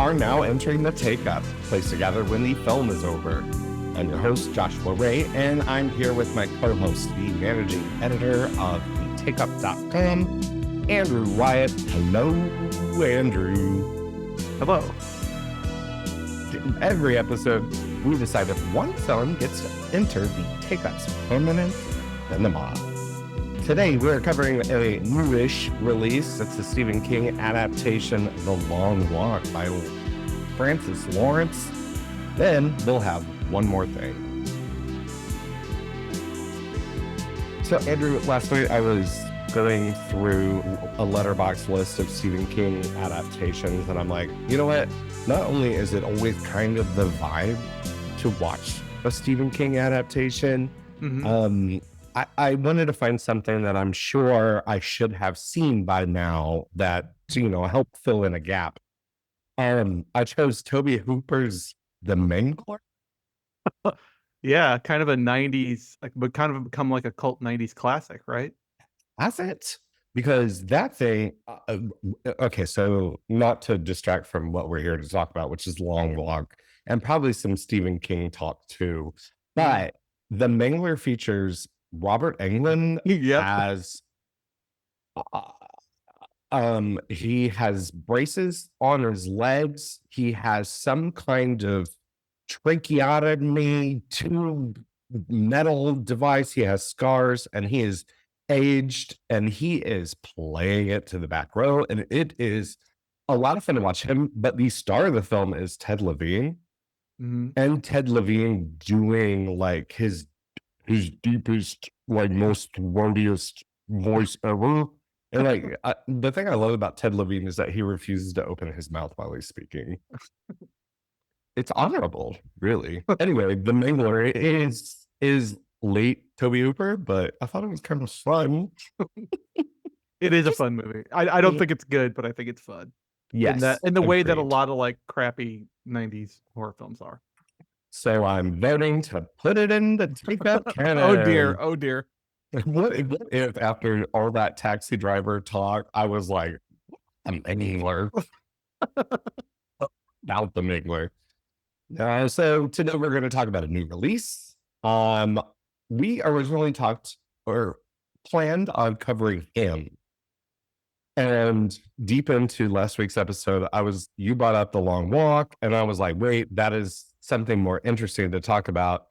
are now entering the take-up, place together when the film is over. I'm your host, Joshua Ray, and I'm here with my co-host, the managing editor of thetakeup.com, Andrew Wyatt. Hello, Andrew. Hello. In every episode, we decide if one film gets to enter the Take-Up's permanent cinema. Today, we're covering a newish release. It's the Stephen King adaptation, The Long Walk by Francis Lawrence. Then we'll have one more thing. So, Andrew, last night I was going through a Letterboxd list of Stephen King adaptations, and I'm like, you know what? Not only is it always kind of the vibe to watch a Stephen King adaptation, I wanted to find something that I'm sure I should have seen by now that, help fill in a gap. I chose Tobe Hooper's The Mangler. Yeah, kind of a 90s, but kind of become like a cult 90s classic, right? That's it. Because that thing, okay, so not to distract from what we're here to talk about, which is Long Walk, and probably some Stephen King talk too, but The Mangler features Robert Englund as he has braces on his legs. He has some kind of tracheotomy tube metal device. He has scars, and he is aged, and he is playing it to the back row, and it is a lot of fun to watch him. But the star of the film is Ted Levine, and Ted Levine doing like his deepest, like most throatiest voice ever. And like the thing I love about Ted Levine is that he refuses to open his mouth while he's speaking. It's honorable, really. Anyway, The Mangler is late Tobe Hooper, but I thought it was kind of fun. It is a fun movie. I don't think it's good, but I think it's fun. Yes. In the way that a lot of like crappy 90s horror films are. So I'm voting to put it in the take-up canon. Oh dear. What if after all that taxi driver talk, I was like, a Mangler. About The Mangler. So today we're going to talk about a new release. We originally planned on covering Him. And deep into last week's episode, you brought up The Long Walk, and I was like, wait, that is something more interesting to talk about.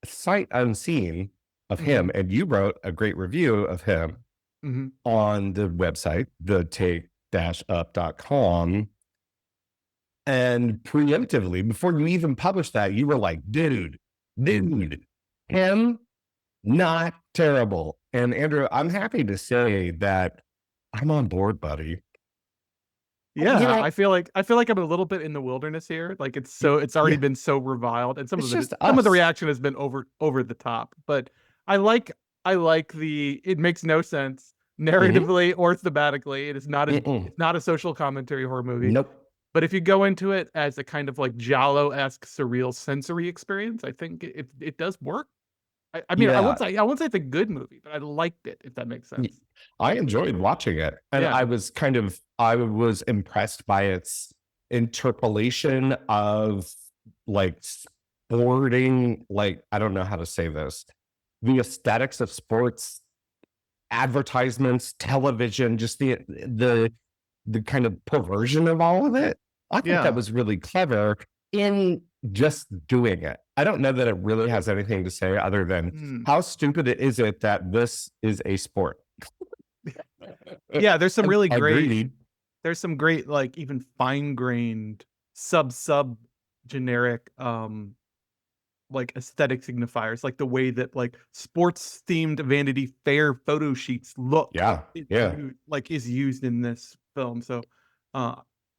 Sight unseen of Him, and you wrote a great review of Him on the website, thetakeup.com. And preemptively, before you even published that, you were like, dude, Him, not terrible. And Andrew, I'm happy to say that I'm on board, buddy. Yeah, I feel like I'm a little bit in the wilderness here. Like it's already been so reviled, and some of the reaction has been over the top. But I like it makes no sense narratively or thematically. It is it's not a social commentary horror movie. Nope. But if you go into it as a kind of like Giallo-esque surreal sensory experience, I think it does work. I mean, I won't say it's a good movie, but I liked it, if that makes sense. I enjoyed watching it. And I was impressed by its interpolation of like sporting, like, I don't know how to say this, the aesthetics of sports, advertisements, television, just the kind of perversion of all of it. I think that was really clever in just doing it. I don't know that it really has anything to say other than how stupid is it that this is a sport. Yeah, there's some really great, there's some great, like even fine-grained sub generic like aesthetic signifiers, like the way that like sports themed Vanity Fair photo sheets look. Like is used in this film. So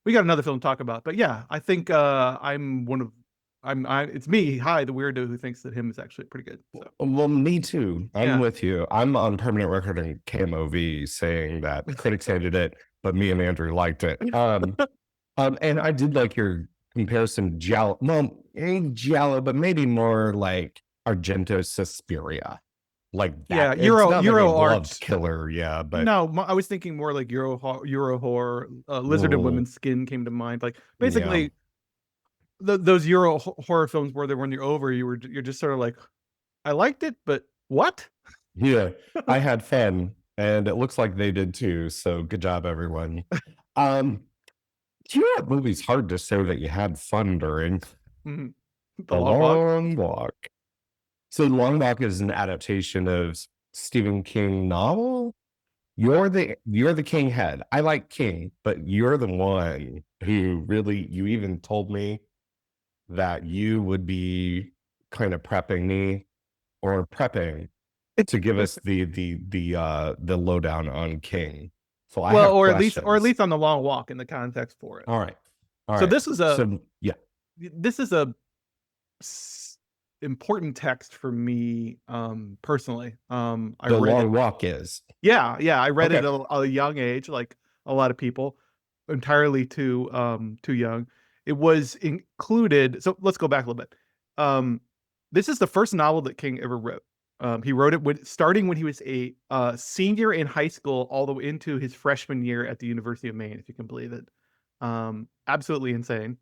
we got another film to talk about, but yeah, I think it's me, the weirdo, who thinks that Him is actually pretty good. So. Well, me too. I'm with you. I'm on permanent record in KMOV saying that critics hated it, but me and Andrew liked it. And I did like your comparison, Giallo, but maybe more like Argento Suspiria. like Yeah, that. It's not like a Euro glove art. killer, yeah, but No, I was thinking more like Euro horror. Lizard and Women's Skin came to mind. Like yeah, basically those Euro horror films where when you're over, you're just sort of like, I liked it, but what? yeah. I had fun, and it looks like they did too. So good job, everyone. Um, you know what movie's hard to say that you had fun during? Mhm. The The Long Walk. Long Walk. So The Long Walk is an adaptation of Stephen King novel. You're the King head. I like King, but you're the one who really, you even told me that you would be kind of prepping me or prepping to give us the lowdown on King. So I Well, have or at questions. least on the Long Walk in the context for it. All right. All So right. this is a So yeah, this is a important text for me personally. I The read it. Long Walk is. Yeah, I read it Okay. at a young age, like a lot of people, entirely too young. It was included. So let's go back a little bit. Um, this is the first novel that King ever wrote. He wrote it starting when he was a senior in high school, all the way into his freshman year at the University of Maine, if you can believe it. Absolutely insane.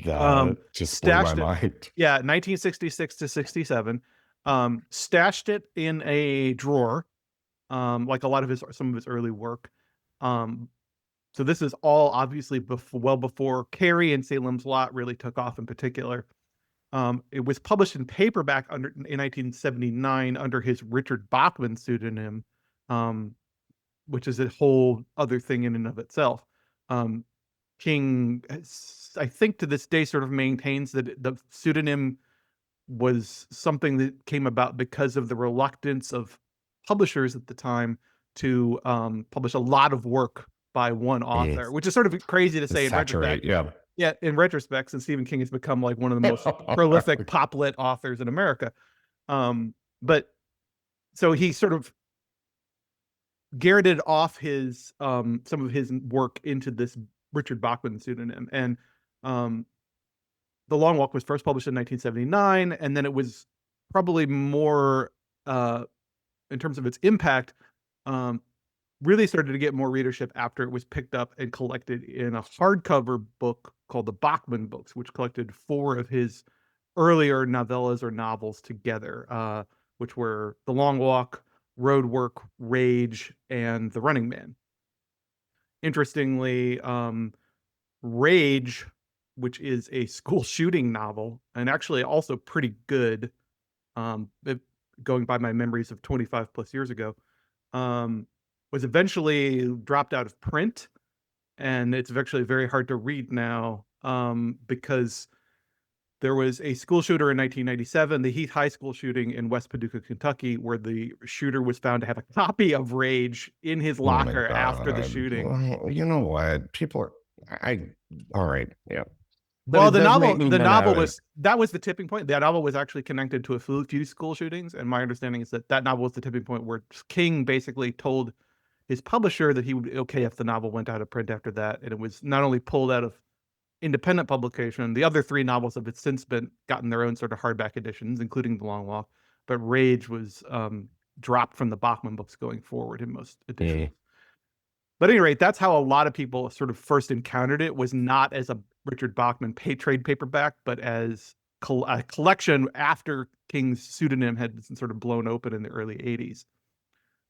That just blew my Stashed it. mind. Yeah, 1966 to 67. Stashed it in a drawer, like a lot of some of his early work. Um, so this is all obviously well before Carrie and Salem's Lot really took off in particular. It was published in paperback in 1979 under his Richard Bachman pseudonym, um, which is a whole other thing in and of itself. Um, King, I think to this day, sort of maintains that the pseudonym was something that came about because of the reluctance of publishers at the time to publish a lot of work by one author, which is sort of crazy to say in retrospect. Saturate, yeah. Yeah, in retrospect, since Stephen King has become like one of the most prolific pop lit authors in America. But so he sort of garroted off his some of his work into this Richard Bachman pseudonym. And um, The Long Walk was first published in 1979, and then it was probably more in terms of its impact, um, really started to get more readership after it was picked up and collected in a hardcover book called the Bachman Books, which collected 4 of his earlier novellas or novels together, which were The Long Walk, Road Work, Rage, and The Running Man. Interestingly, Rage, which is a school shooting novel, and actually also pretty good, going by my memories of 25 plus years ago, was eventually dropped out of print, and it's actually very hard to read now, because there was a school shooter in 1997, the Heath High School shooting in West Paducah, Kentucky, where the shooter was found to have a copy of Rage in his locker after the shooting. Well, you know what? People are, all right, yeah. But Well, it does make me the novel mad. was that was the tipping point. That novel was actually connected to a few school shootings, and my understanding is that novel was the tipping point where King basically told his publisher that he would be okay if the novel went out of print after that, and it was not only pulled out of independent publication. The other 3 novels have since gotten their own sort of hardback editions, including The Long Walk, but Rage was dropped from the Bachman books going forward in most editions. But at any rate, that's how a lot of people sort of first encountered it, was not as a Richard Bachman trade paperback, but as a collection after King's pseudonym had been sort of blown open in the early 80s.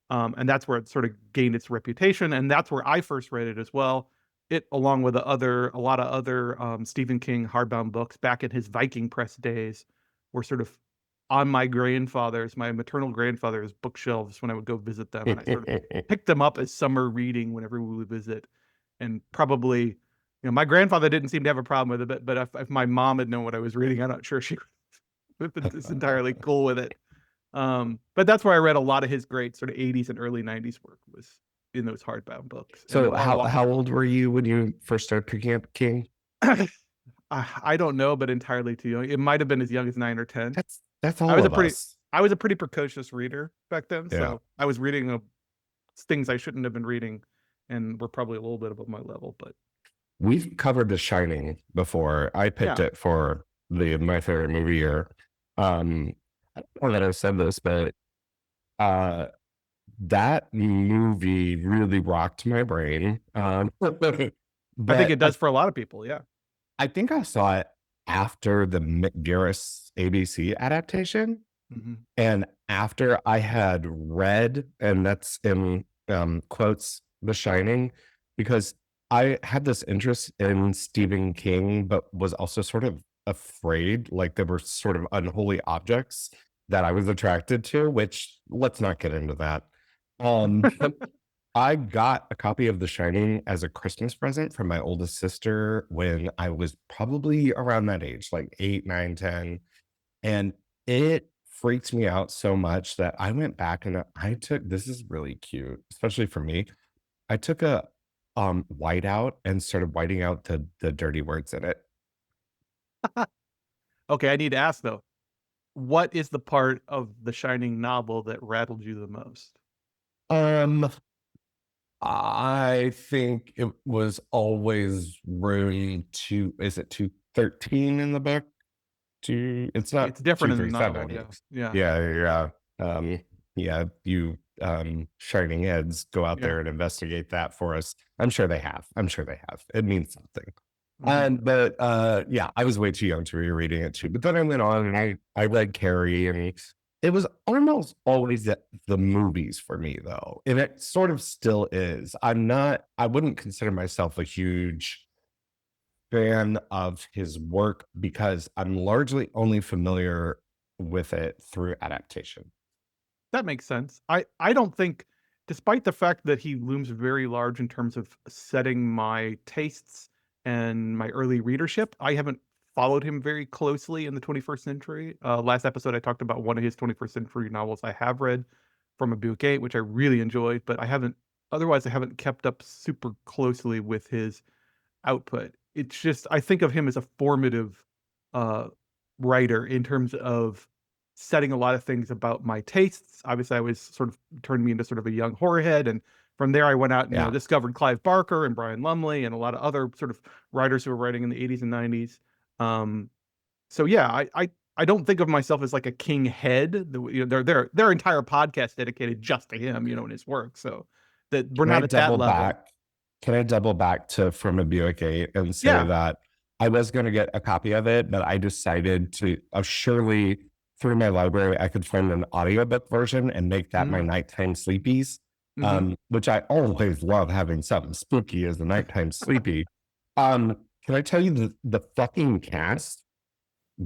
And that's where it sort of gained its reputation. And that's where I first read it as well. It, along with a lot of other Stephen King hardbound books back in his Viking Press days, were sort of on my maternal grandfather's bookshelves when I would go visit them. And I sort of picked them up as summer reading whenever we would visit. And probably, my grandfather didn't seem to have a problem with it, but if my mom had known what I was reading, I'm not sure she would have been entirely cool with it. But that's where I read a lot of his great sort of 80s and early 90s work, was in those hardbound books. So how old were you when you first started picking up King? I don't know, but entirely too young. It might have been as young as 9 or 10. That's all of us. I was a pretty precocious reader back then, Yeah. so I was reading things I shouldn't have been reading, and were probably a little bit above my level. But we've covered The Shining before. I picked it for my favorite movie year. I don't know that I've said this, but Uh, that movie really rocked my brain. I think But it does for a lot of people, yeah. I think I saw it after the Mick Garris ABC adaptation, Mhm. and after I had read, and that's in quotes, The Shining, because I had this interest in Stephen King, but was also sort of afraid, like there were sort of unholy objects that I was attracted to, which let's not get into that. Um, I got a copy of The Shining as a Christmas present from my oldest sister when I was probably around that age, like 8, 9, 10, and it freaked me out so much that I went back and I took this is really cute, especially for me. I took a, whiteout and started whiting out the dirty words in it. Okay, I need to ask though, what is the part of the Shining novel that rattled you the most? Um I think it was always room to is it 213 in the book? It's not It's different in the novel, 237. yeah. Yeah. Yeah, yeah. Yeah, you shining heads go out Yeah. there and investigate that for us. I'm sure they have. I'm sure they have. It means something. Mhm. But yeah, I was way too young to be reading it too. But then I went on and I read Carrie, and it was almost always the movies for me though. And it sort of still is. I wouldn't consider myself a huge fan of his work because I'm largely only familiar with it through adaptation. That makes sense. I don't think, despite the fact that he looms very large in terms of setting my tastes and my early readership, I haven't followed him very closely in the 21st century. Last episode, I talked about one of his 21st century novels I have read, From a Book 8, which I really enjoyed, but I haven't kept up super closely with his output. It's just, I think of him as a formative uh, writer in terms of setting a lot of things about my tastes. Obviously, I was sort of turned me into sort of a young horror head, and from there I went out and Yeah. discovered Clive Barker and Brian Lumley and a lot of other sort of writers who were writing in the 80s and 90s. Um, so yeah, I don't think of myself as like a King head. Their entire podcast dedicated just to him, and his work. So that we're Can I not at that double level. back? Can I double back to From a Buick 8 and say Yeah. that I was going to get a copy of it, but I decided to surely through my library, I could find an audiobook version and make that my Mm-hmm. nighttime sleepies, Mm-hmm. which I always love having something spooky as a nighttime sleepy. Can I tell you the fucking cast?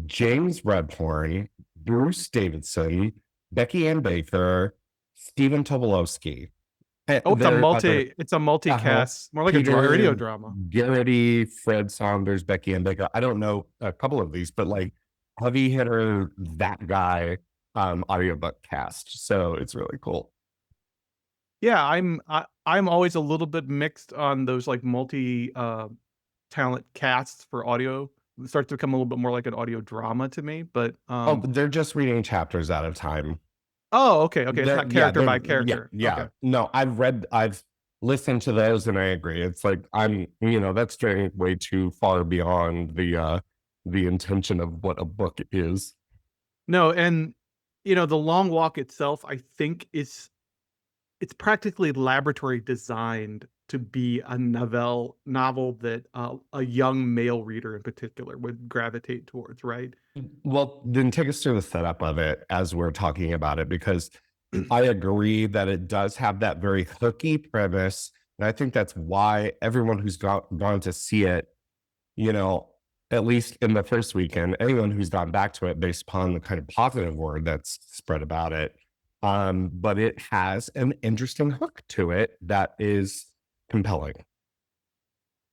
James Redhorn, Bruce Davidson, Becky Ann Baker, Stephen Tobolowsky. Oh, There are other it's a multicast, more like a radio Peter drama. Garrity, Fred Saunders, Becky Ann Baker. I don't know a couple of these, but like heavy hitter, that guy, audiobook cast. So it's really cool. Yeah, I'm always a little bit mixed on those like multi talent casts for audio. It starts to become a little bit more like an audio drama to me, but Oh, but they're just reading chapters at a time. oh, okay, okay, it's They're not yeah, character they're by yeah, character. yeah. Okay. No, I've listened to those and I agree. It's like that's straying way too far beyond the intention of what a book is. No, and The Long Walk itself, I think it's practically laboratory designed to be a novel that a young male reader in particular would gravitate towards, right? Well, then take us through the setup of it as we're talking about it, because I agree that it does have that very hooky premise. And I think that's why everyone who's gone to see it, you know, at least in the first weekend, anyone who's gone back to it based upon the kind of positive word that's spread about it. But it has an interesting hook to it that is compelling.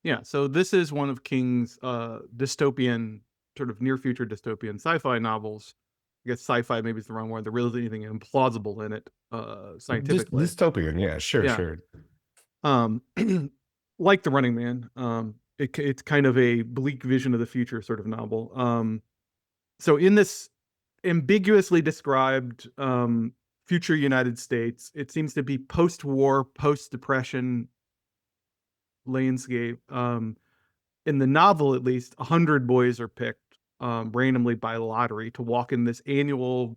Yeah, so this is one of King's dystopian, sort of near future dystopian sci-fi novels. I guess sci-fi maybe is the wrong word. There really isn't anything implausible in it, scientifically. Dystopian, yeah, sure, Yeah. sure. Um, like The Running Man, it's kind of a bleak vision of the future sort of novel. So in this ambiguously described future United States, it seems to be post-war, post-depression landscape. In the novel, at least, 100 boys are picked randomly by lottery to walk in this annual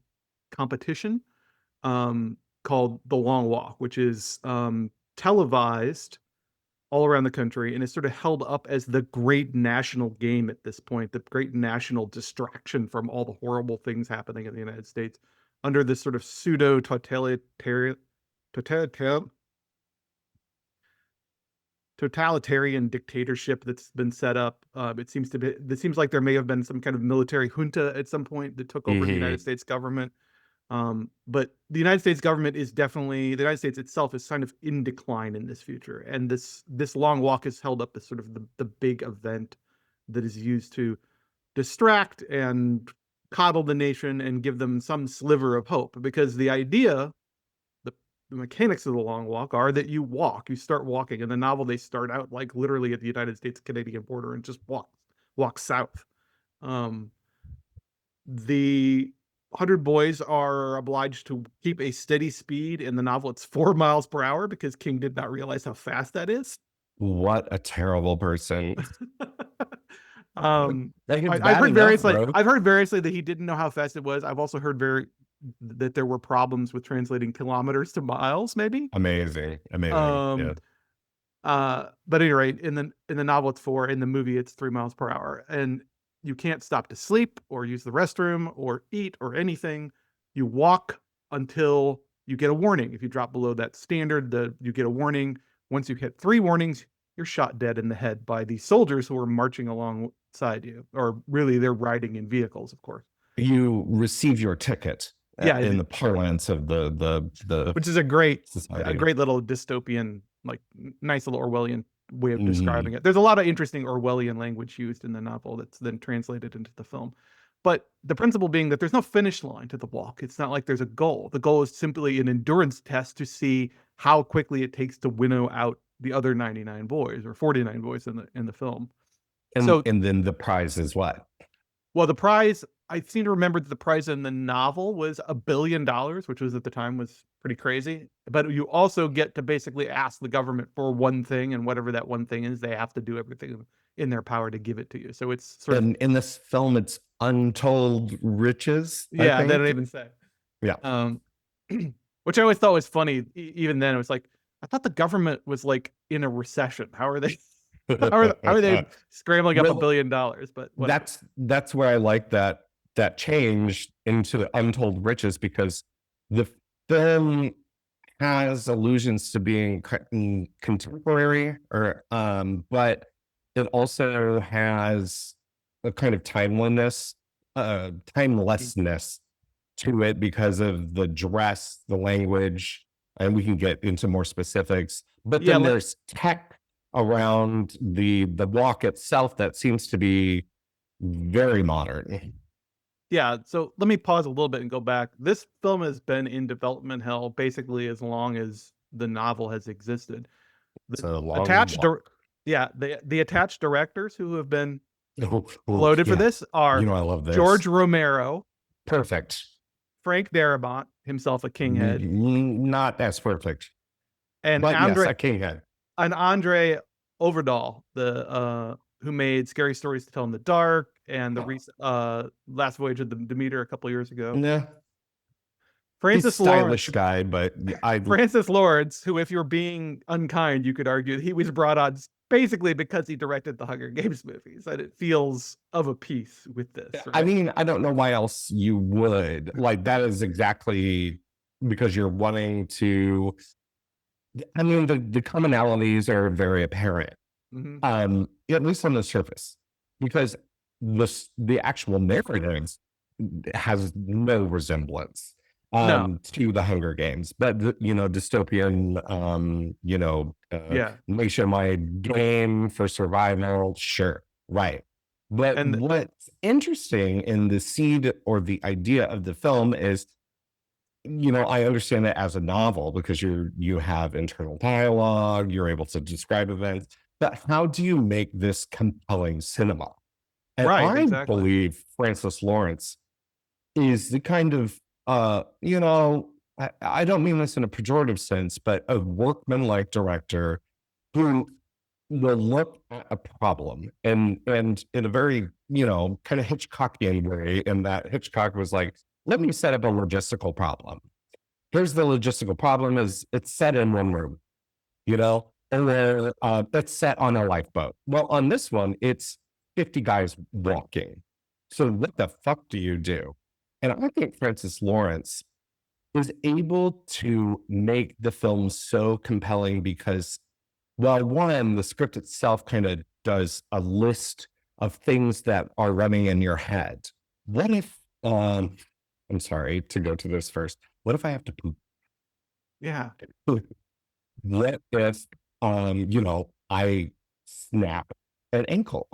competition. Um, called The Long Walk, which is televised all around the country, and is sort of held up as the great national game at this point, the great national distraction from all the horrible things happening in the United States under this sort of pseudo totalitarian dictatorship that's been set up. It seems like there may have been some kind of military junta at some point that took over the United States government. But the United States government is definitely, the United States itself is kind of in decline in this future. And this Long Walk is held up as sort of the big event that is used to distract and coddle the nation and give them some sliver of hope. Because the idea, the mechanics of the Long Walk are that you start walking. In the novel, they start out like literally at the United States-Canadian border and just walk south. The 100 boys are obliged to keep a steady speed. In the novel, it's 4 miles per hour because King did not realize how fast that is. What a terrible person. I've heard variously that he didn't know how fast it was. I've also heard that there were problems with translating kilometers to miles, maybe. Amazing. But at any rate, in the novel it's 4, in the movie it's 3 miles per hour, and you can't stop to sleep or use the restroom or eat or anything. You walk until you get a warning. If you drop below that standard, you get a warning. Once you hit 3 warnings, you're shot dead in the head by the soldiers who are marching alongside you, or really they're riding in vehicles, of course. You receive your ticket. In the parlance of the which is a great little dystopian, like nice little Orwellian way of describing it. There's a lot of interesting Orwellian language used in the novel that's then translated into the film. But the principle being that there's no finish line to the walk. It's not like there's a goal. The goal is simply an endurance test to see how quickly it takes to winnow out the other 99 boys, or 49 boys in the film. And then the prize is what? Well, the prize, I seem to remember that the prize in the novel was $1 billion, which was at the time was pretty crazy. But you also get to basically ask the government for one thing, and whatever that one thing is, they have to do everything in their power to give it to you. So it's sort of, in this film, it's untold riches. Yeah, they don't even say. Yeah. Which I always thought was funny. Even then, it was like, I thought the government was like in a recession. How are they? How are they scrambling up $1 billion? But whatever. That's where I like that change into the untold riches, because the film has allusions to being contemporary, but it also has a kind of timelessness to it because of the dress, the language, and we can get into more specifics. But then there's tech around the walk itself that seems to be very modern. Yeah, so let me pause a little bit and go back. This film has been in development hell basically as long as the novel has existed. It's a long walk. The attached directors who have been loaded for this are I love this. George Romero. Perfect. Frank Darabont, himself a kinghead. Not as perfect. And but Andre, yes, a kinghead. And Andre Overdahl, who made Scary Stories to Tell in the Dark and the Last Voyage of the Demeter a couple years ago. Yeah. Francis He's a stylish guy, but Francis Lawrence, who, if you're being unkind, you could argue he was brought on basically because he directed the Hunger Games movies, and it feels of a piece with this. Right? I mean, I don't know why else you would. Like, that is exactly because you're wanting to. I mean, the commonalities are very apparent, at least on the surface, because the actual narrative has no resemblance to the Hunger Games, but dystopian, nationwide game for survival, sure, right. But what's interesting in the seed or the idea of the film is, I understand it as a novel because you have internal dialogue, you're able to describe events, but how do you make this compelling cinema? And I believe Francis Lawrence is the kind of, I don't mean this in a pejorative sense, but a workman-like director who will look at a problem and in a very, kind of Hitchcockian way, in that Hitchcock was like, let me set up a logistical problem. here's the logistical problem: is it's set in one room, you know, and then that's set on a lifeboat. Well, on this one, it's 50 guys walking. So what the fuck do you do? And I think Francis Lawrence was able to make the film so compelling because, well, one, the script itself kind of does a list of things that are running in your head. What if, I'm sorry to go to this first. What if I have to poop? Yeah. What if, I snap an ankle?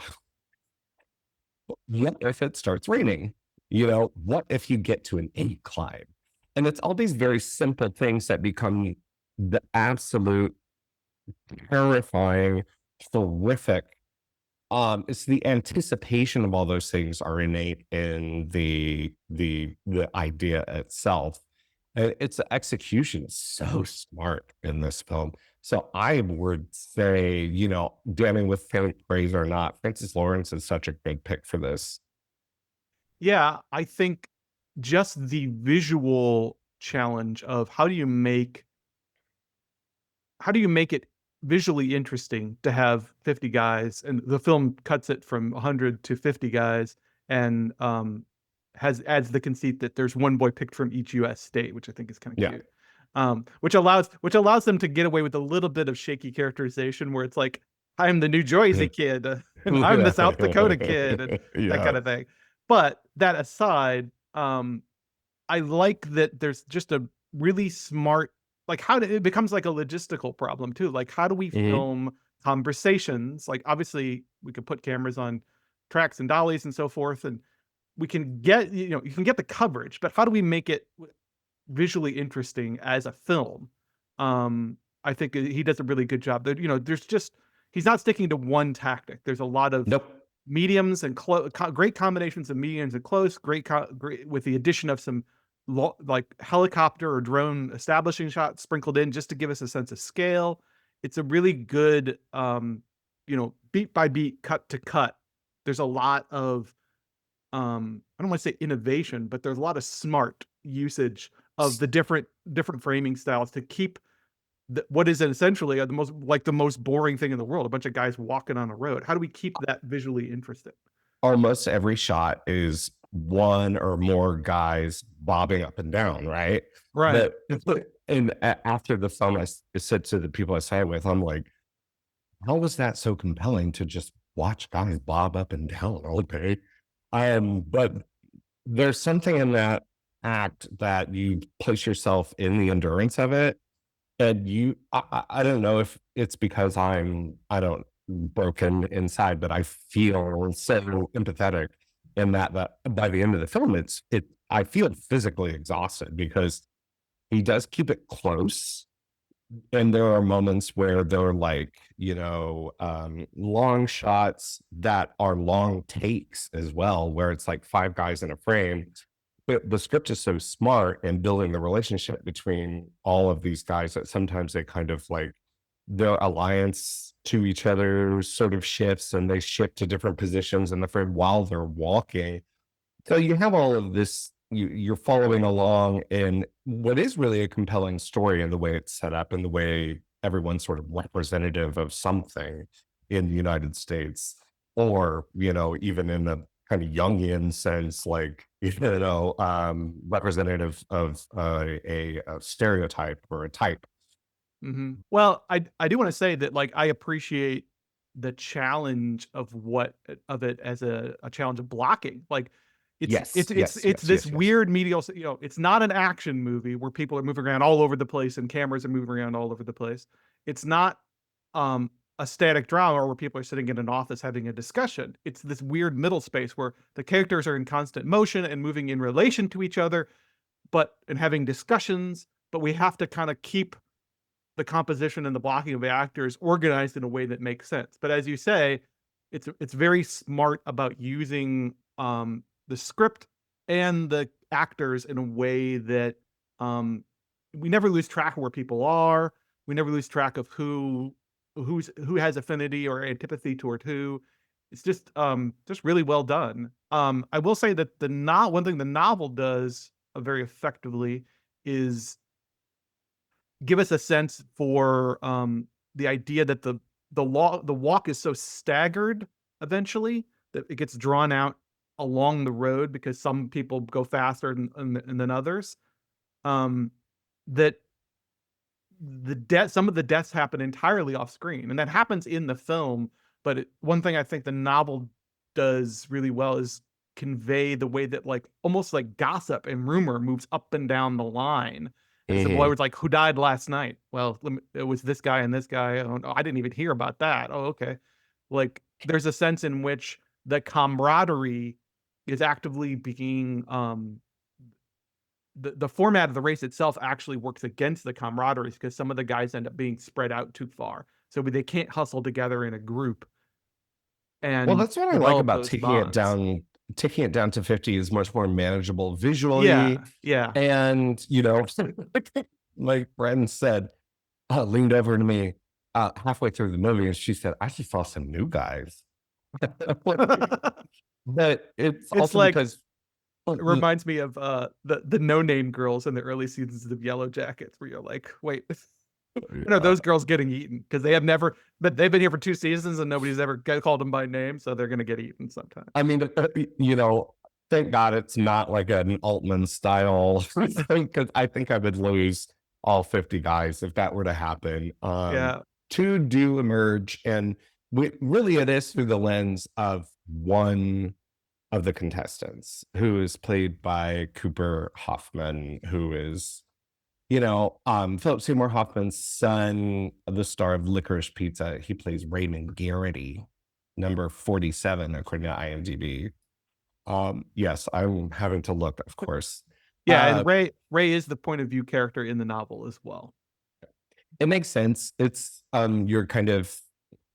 What if it starts raining? What if you get to an incline? And it's all these very simple things that become the absolute terrifying, horrific. It's the anticipation of all those things are innate in the idea itself. Its execution is so smart in this film. So I would say, damning with faint praise or not, Francis Lawrence is such a big pick for this. Yeah, I think just the visual challenge of how do you make it visually interesting to have 50 guys, and the film cuts it from 100 to 50 guys, and has adds the conceit that there's one boy picked from each US state, which I think is kind of Yeah. cute. Which allows them to get away with a little bit of shaky characterization where it's like, I'm the New Jersey kid, and I'm the South Dakota kid, and that Yeah. kind of thing. But that aside, I like that there's just a really smart, like, it becomes like a logistical problem too. Like, how do we Mhm. film conversations? Like, obviously we could put cameras on tracks and dollies and so forth, and we can get, you can get the coverage, but how do we make it visually interesting as a film? I think he does a really good job. There's just, he's not sticking to one tactic. There's a lot of Nope. mediums and great combinations of mediums and close, great with the addition of some like helicopter or drone establishing shots sprinkled in just to give us a sense of scale. It's a really good, beat by beat, cut to cut. There's a lot of, I don't want to say innovation, but there's a lot of smart usage of the different framing styles to keep what is essentially the most boring thing in the world, a bunch of guys walking on a road. How do we keep that visually interesting? Almost every shot is one or more guys bobbing up and down, right? Right. But after the film, I said to the people I sat with, I'm like, how was that so compelling to just watch guys bob up and down all day? But there's something in that act that you place yourself in the endurance of it. And I don't know if it's because I don't broken inside, but I feel so empathetic in that by the end of the film, I feel physically exhausted because he does keep it close. And there are moments where they're like, long shots that are long takes as well, where it's like five guys in a frame. But the script is so smart in building the relationship between all of these guys that sometimes they kind of like their alliance to each other sort of shifts and they shift to different positions in the frame while they're walking. So you have all of this, you're following along in what is really a compelling story in the way it's set up and the way everyone's sort of representative of something in the United States, or, even in a kind of Jungian sense, like, representative of a stereotype or a type. Well, I do want to say that, like, I appreciate the challenge of it as a challenge of blocking. Like, it's Yes, it's it's yes, it's yes, this yes, yes. weird medial. It's not an action movie where people are moving around all over the place and cameras are moving around all over the place. It's not um a static drama where people are sitting in an office having a discussion. It's this weird middle space where the characters are in constant motion and moving in relation to each other, and having discussions, but we have to kind of keep the composition and the blocking of the actors organized in a way that makes sense. But as you say, it's very smart about using the script and the actors in a way that um, we never lose track of where people are. We never lose track of who has affinity or antipathy toward who. It's just really well done. I will say that one thing the novel does very effectively is give us a sense for the idea that the walk is so staggered eventually that it gets drawn out along the road because some people go faster than others. Um, that some of the deaths happen entirely off screen, and that happens in the film. But one thing I think the novel does really well is convey the way that like almost like gossip and rumor moves up and down the line. And so the boy Mhm. was like, "Who died last night?" Well, it was this guy and this guy. Oh, no, I didn't even hear about that. Oh, okay. Like there's a sense in which the camaraderie is actively being the format of the race itself actually works against the camaraderie because some of the guys end up being spread out too far. So they can't hustle together in a group Well, and that's what I like develop about those bonds. taking it down to 50 is much more manageable visually. Yeah, yeah. And, my friend said, leaned over to me halfway through the movie and she said, I just saw some new guys. But it's It's also like because, well, it reminds me of the no name girls in the early seasons of Yellow Jackets, where you're like, wait, when are yeah, those girls getting eaten? Because but they've been here for 2 seasons and nobody's ever called them by name, so they're gonna get eaten sometime. I mean, thank God it's not like an Altman style because I think I would lose all 50 guys if that were to happen. Yeah, Two do emerge, and really it is through the lens of one of the contestants who is played by Cooper Hoffman, who is, Philip Seymour Hoffman's son, the star of Licorice Pizza. He plays Raymond Garrity, number 47, according to IMDb. Yes, I'm having to look, of course. yeah, and Uh, Ray is the point of view character in the novel as well. it makes sense. It's your kind of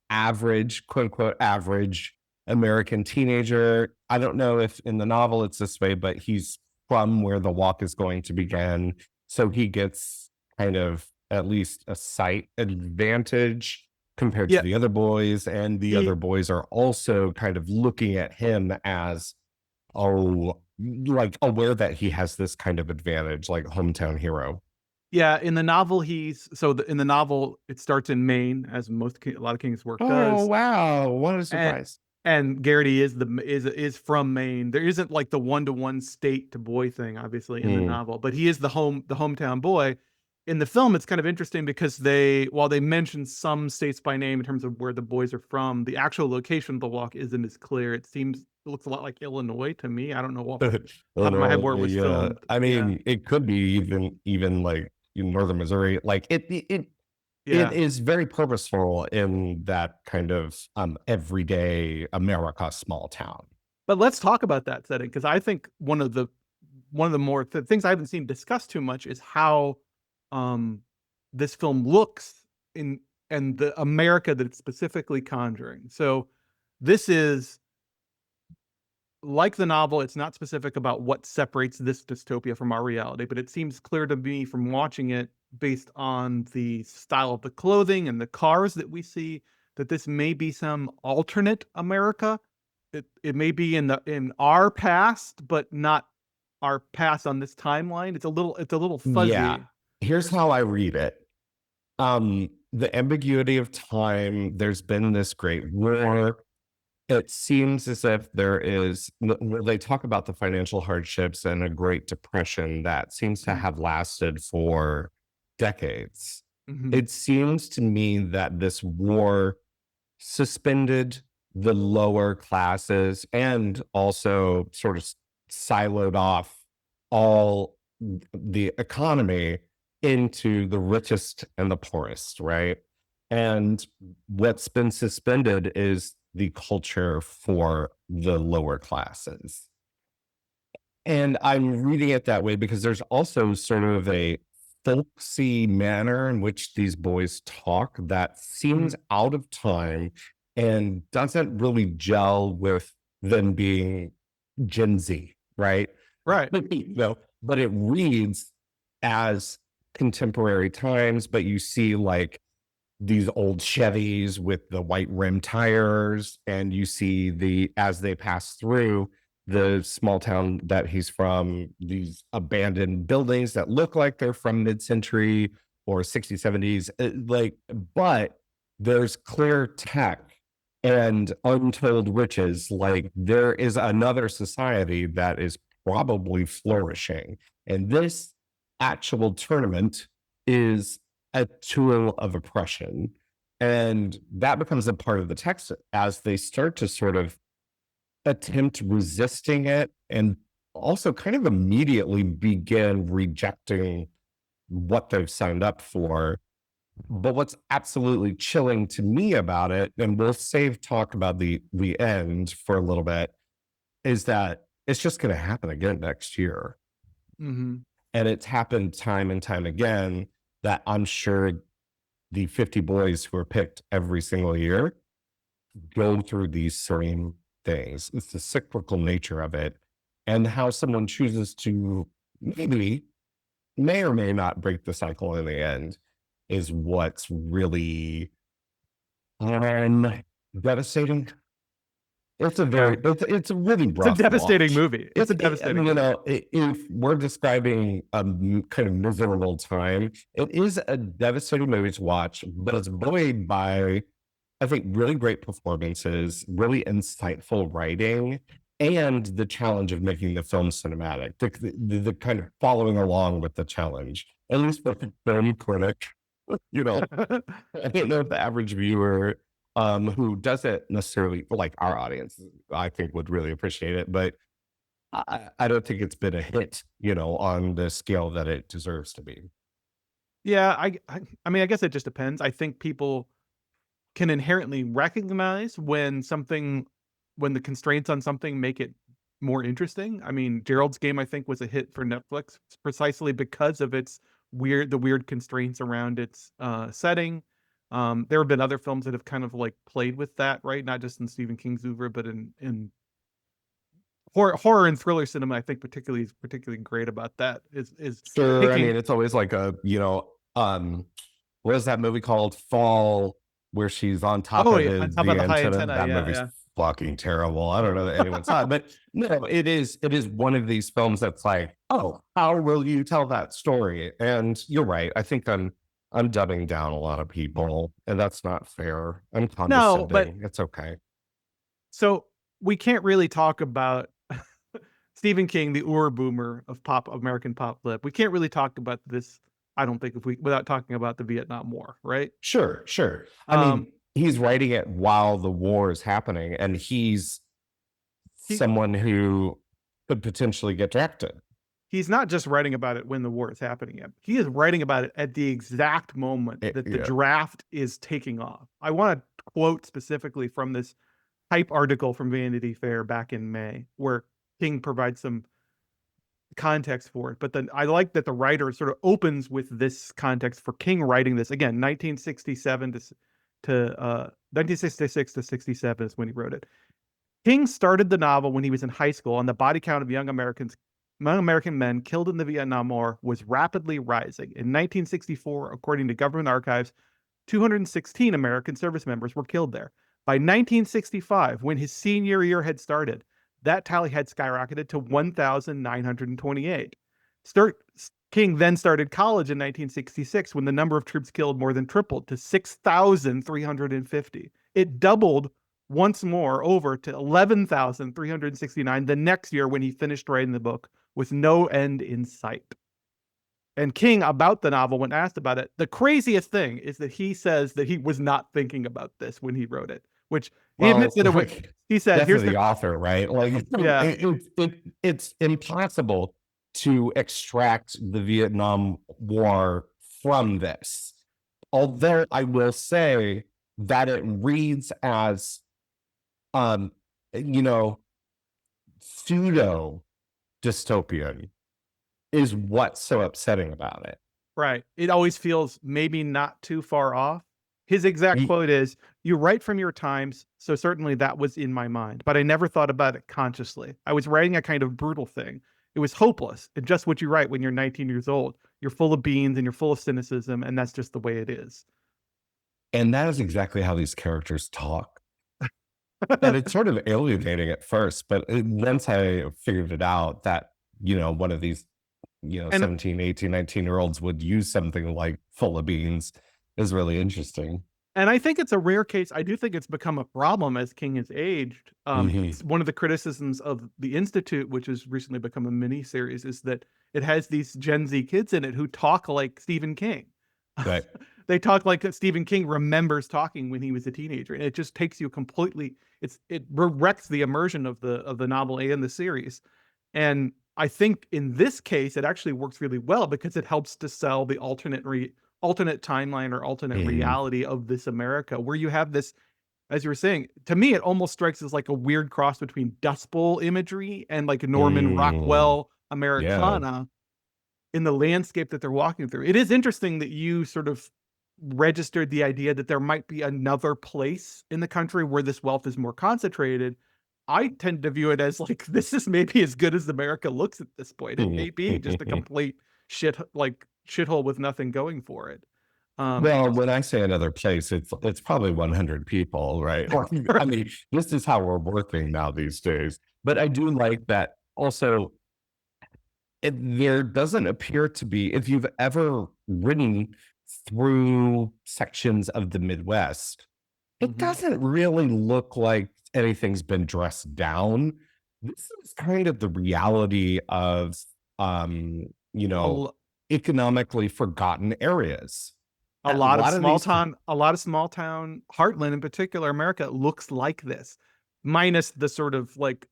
average, quote unquote, average American teenager. I don't know if in the novel it's this way, but he's from where the walk is going to begin. So he gets kind of at least a sight advantage compared to Yeah, the other boys. And the other he boys are also kind of looking at him as, oh, like aware that he has this kind of advantage, like hometown hero. Yeah, in the novel, in the novel, it starts in Maine, as a lot of King's work Oh, does, wow. What a and surprise. Garrity is from Maine. There isn't like the one-to-one state to boy thing, obviously, in the Mm. novel, but he is the hometown boy. In the film, it's kind of interesting because while they mention some states by name in terms of where the boys are from, the actual location of the walk isn't as clear. It looks a lot like Illinois to me. I don't know off the Oh top of my head no, where it was yeah. filmed. I Yeah, mean, it could be even like in northern Missouri. Like it yeah. is very purposeful in that kind of everyday America small town. But let's talk about that setting because I think one of the more things I haven't seen discussed too much is how um, this film looks in and the America that it's specifically conjuring. So this is like the novel. It's not specific about what separates this dystopia from our reality, but it seems clear to me from watching it based on the style of the clothing and the cars that we see that this may be some alternate America. It may be in our past, but not our past on this timeline. It's a little Yeah. fuzzy. Here's how I read it. The ambiguity of time, there's been this great war. It seems as if there is, where they talk about the financial hardships and a Great Depression that seems to Mhm, have lasted for decades. mhm. It seems to me that this war suspended the lower classes and also sort of siloed off all the economy into the richest and the poorest, right? And what's been suspended is the culture for the lower classes. And I'm reading it that way because there's also sort of a folksy manner in which these boys talk that seems Mhm. out of time and doesn't really gel with them being Gen Z, right? Right. But it reads as contemporary times, but you see like these old Chevys with the white rim tires, and you see as they pass through the small town that he's from, these abandoned buildings that look like they're from mid-century. or 60s, 70s, like, but there's clear tech and untold riches. Like, there is another society that is probably flourishing. And this actual tournament is a tool of oppression. And that becomes a part of the text as they start to sort of attempt resisting it and also kind of immediately begin rejecting what they've signed up for. But what's absolutely chilling to me about it, and we'll save talk about the end for a little bit, is that it's just going to happen again next year. Mm-hmm. And it's happened time and time again that I'm sure the 50 boys who are picked every single year go through these same things. It's the cyclical nature of it, and how someone chooses to maybe, may or may not break the cycle in the end is what's really devastating. It's a very, it's a really It's a rough devastating watch. movie. It's a devastating you movie. know, if we're describing a kind of miserable time, it is a devastating movie to watch, but it's buoyed by, I think, really great performances, really insightful writing, and the challenge of making the film cinematic, the kind of following along with the challenge, at least for the film critic. You know, I don't know if the average viewer who doesn't necessarily like our audience, I think would really appreciate it, but I don't think it's been a hit, you know, on the scale that it deserves to be. Yeah, I mean, I guess it just depends. I think people can inherently recognize when the constraints on something make it more interesting. I mean, Gerald's Game, I think, was a hit for Netflix precisely because of the weird constraints around its setting. There have been other films that have kind of like played with that, right? Not just in Stephen King's oeuvre, but in horror and thriller cinema. I think particularly is particularly great about that. Is Sure, I taking mean, it's always like a, you know, what is that movie called? Fall, where she's on top oh of yeah, on top of the the high antenna. antenna, That yeah, movie's yeah. fucking terrible. I don't know that anyone saw it, but no, it is one of these films that's like, oh, how will you tell that story? And you're right. I think I'm dubbing down a lot of people, and that's not fair. I'm No, but condescending. It's okay. so we can't really talk about Stephen King, the Ur boomer of pop American pop lip. We can't really talk about this, I don't think, if we without talking about the Vietnam War, right? Sure, sure. I Um, mean, he's writing it while the war is happening, and he's he someone who could potentially get drafted. he's not just writing about it when the war is happening yet. He is writing about it at the exact moment that the Yeah. draft is taking off. I want to quote specifically from this hype article from Vanity Fair back in May, where King provides some context for it. But then I like that the writer sort of opens with this context for King writing this again, 1967 to 1966 to 67 is when he wrote it. King started the novel when he was in high school, and the body count of young American men killed in the Vietnam War was rapidly rising. In 1964, according to government archives, 216 American service members were killed there. By 1965, when his senior year had started, that tally had skyrocketed to 1,928. King then started college in 1966 when the number of troops killed more than tripled to 6,350. It doubled once more over to 11,369 the next year when he finished writing the book with no end in sight. And King, about the novel, when asked about it, the craziest thing is that he says that he was not thinking about this when he wrote it, which he admits Well, that it was. like, He said, "Here's definitely the the author, right? Like, yeah." it's impossible to extract the Vietnam War from this. Although I will say that it reads as, um, you know, pseudo dystopian is what's so upsetting about it. Right. It always feels maybe not too far off. His exact Ye- quote is, "You write from your times, so certainly that was in my mind, but I never thought about it consciously. I was writing a kind of brutal thing. It was hopeless, and just what you write when you're 19 years old. You're full of beans and you're full of cynicism, and that's just the way it is." And that is exactly how these characters talk. And it's sort of alienating at first, but once I figured it out that, you know, one of these And 17, 18, 19-year-olds would use something like Full of Beans is really interesting. And I think it's a rare case. I do think it's become a problem as King has aged. Hmm. One of the criticisms of The Institute, which has recently become a mini series, is that it has these Gen Z kids in it who talk like Stephen King. Right. They talk like Stephen King remembers talking when he was a teenager, and it just takes you completely. It wrecks the immersion of the novel and the series. And I think in this case, it actually works really well because it helps to sell the alternate timeline or alternate Mhm. reality of this America, where you have this, as you were saying, to me, it almost strikes as like a weird cross between Dust Bowl imagery and like Norman Mm. Rockwell Yeah. Americana in the landscape that they're walking through. It is interesting that you sort of registered the idea that there might be another place in the country where this wealth is more concentrated. I tend to view it as like this is maybe as good as America looks at this point. It may be just a complete shithole with nothing going for it. Um, Well, when I say another place, it's probably 100 people, right? I right. mean, this is how we're working now these days. But I do like that also, there doesn't appear to be, if you've ever ridden through sections of the Midwest, it Mhm. doesn't really look like anything's been dressed down. This is kind of the reality of, um, you A, know, l- economically forgotten areas. a A lot of lot of small these, town, Heartland in particular, America looks like this, minus the sort of like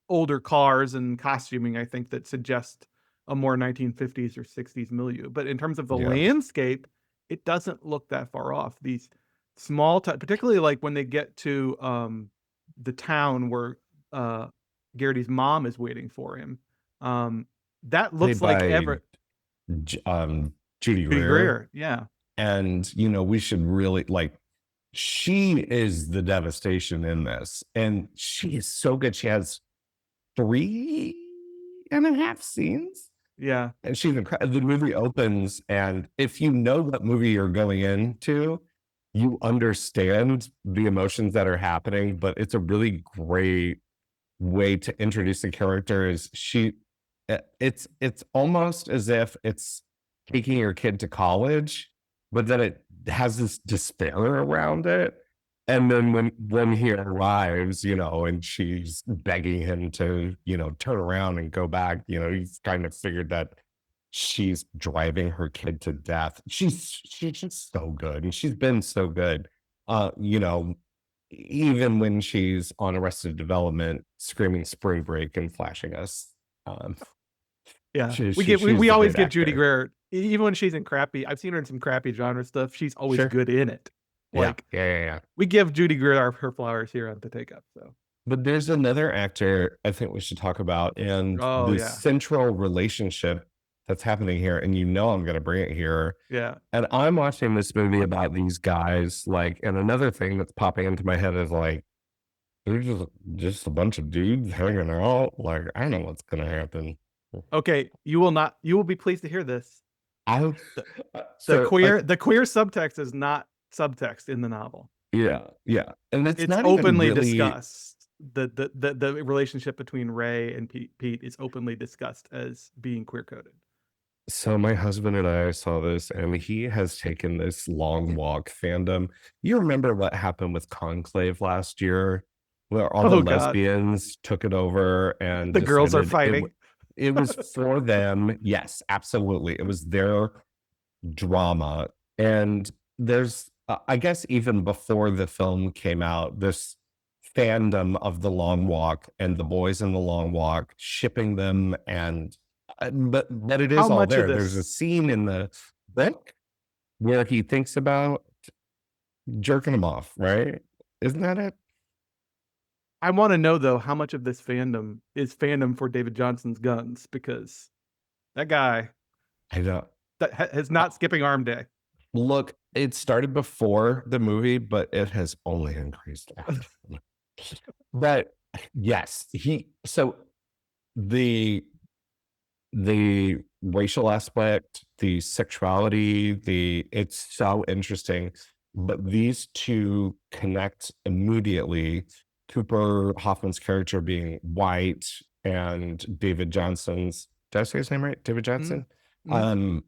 older cars and costuming, I think, that suggest a more 1950s or 60s milieu. But in terms of the yeah, landscape, it doesn't look that far off. These particularly like when they get to the town where uh, Garrity's mom is waiting for him. Um, that looks played like by ever J- um, Judy Judy Greer. Greer. Yeah, And, we should really like, she is the devastation in this. And she is so good. She has 3.5 scenes. yeah. And she's incredible. The movie opens, and if you know what movie you're going into, you understand the emotions that are happening. But it's a really great way to introduce the characters. It's almost as if it's taking your kid to college, but then it has this despair around it. And then when he arrives, and she's begging him to, turn around and go back, he's kind of figured that she's driving her kid to death. She's just so good. And she's been so good. Even when she's on Arrested Development, screaming "Spring Break" and flashing us. Um, Yeah, she's we a always great give Judy actor. Greer, even when she's in crappy. I've seen her in some crappy genre stuff. She's always Sure. good in it. Yeah, Like yeah, yeah, yeah. we give Judy Greer her flowers here on the Take Up. So, But there's another actor I think we should talk about, and oh the yeah, central relationship that's happening here, and I'm gonna bring it here. yeah. And I'm watching this movie about these guys, like, and another thing that's popping into my head is like, they're just a bunch of dudes hanging out. Like, I don't know what's gonna happen. Okay, you will not. You will be pleased to hear this. I The, the so queer the queer subtext is not subtext in the novel. yeah, yeah, and it's It's not even openly really. discussed. The relationship between Ray and Pete is openly discussed as being queer coded. So my husband and I saw this, and he has taken this long walk fandom. You remember what happened with Conclave last year, where all the Oh God, lesbians took it over and the girls are decided fighting. it was for them. Yes, absolutely, it was their drama. And there's, I guess, even before the film came out, this fandom of The Long Walk and the boys in The Long Walk, shipping them, and but it How is all much of there. There's a this scene in the book where he thinks about jerking him off, right? Isn't that it? I want to know though, how much of this fandom is fandom for David Johnson's guns, because that guy I don't. that has Uh, not skipping arm day. Look, it started before the movie, but it has only increased after. But yes, the the racial aspect, the sexuality, it's so interesting. But these two connect immediately. Cooper Hoffman's character being white and David Johnson's Did I say his name right? David Mhm, Johnson. mhm, Um,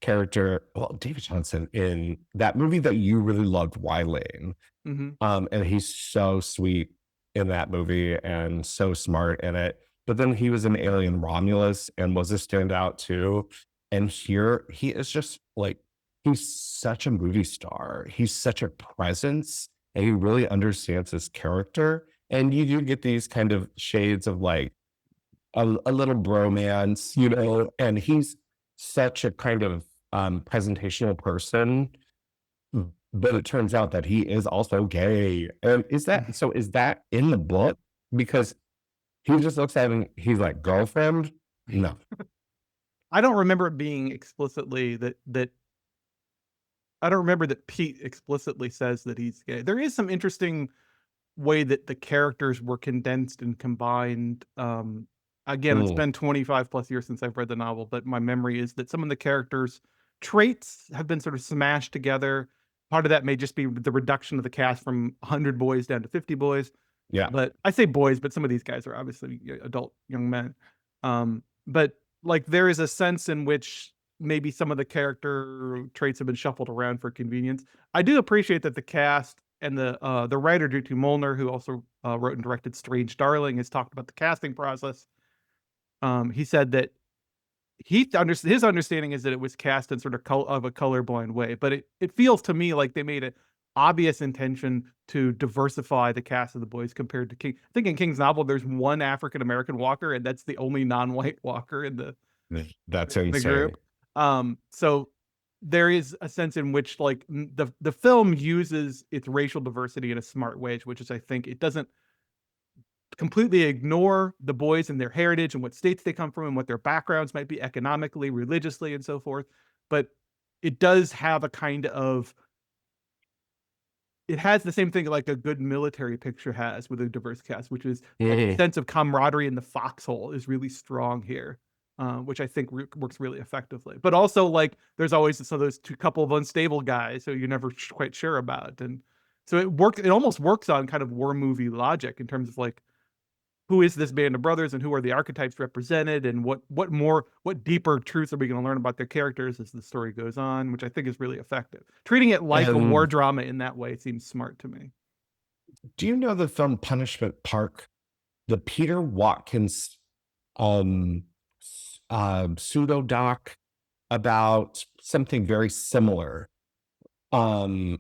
character. Well, David Johnson in that movie that you really loved, Lane. mhm. And he's so sweet in that movie and so smart in it. But then he was in Alien Romulus and was a standout too. And here he is just like, he's such a movie star. He's such a presence and he really understands his character. And you do get these kind of shades of like a little bromance, and he's such a kind of presentational person, but it turns out that he is also gay. And is that in the book? Because he just looks at him, he's like, girlfriend? No. I don't remember it being explicitly that I don't remember that Pete explicitly says that he's gay. There is some interesting way that the characters were condensed and combined. Again, it's Mm, been 25 plus years since I've read the novel, but my memory is that some of the characters' traits have been sort of smashed together. Part of that may just be the reduction of the cast from 100 boys down to 50 boys. yeah. But I say boys, but some of these guys are obviously adult young men. But like there is a sense in which maybe some of the character traits have been shuffled around for convenience. I do appreciate that the cast and the writer J.T. Molnar, who also wrote and directed Strange Darling, has talked about the casting process. He said that his understanding is that it was cast in sort of of a colorblind way, but it feels to me like they made an obvious intention to diversify the cast of the boys compared to King. I think in King's novel there's one African American walker, and that's the only non-white walker in That's the insane. group. So there is a sense in which like the film uses its racial diversity in a smart way, which is I think it doesn't completely ignore the boys and their heritage and what states they come from and what their backgrounds might be economically, religiously, and so forth. But it does have a kind of it has the same thing like a good military picture has with a diverse cast, which is that Mhm. sense of camaraderie in the foxhole is really strong here, which I think works really effectively. But also, like, there's always those two couple of unstable guys who you're never quite sure about, and so it works. It almost works on kind of war movie logic in terms of like who is this band of brothers and who are the archetypes represented and what deeper truths are we going to learn about their characters as the story goes on, which I think is really effective. Treating it like a war And drama in that way seems smart to me. do you know the film Punishment Park? The Peter Watkins um pseudo doc about something very similar. Um,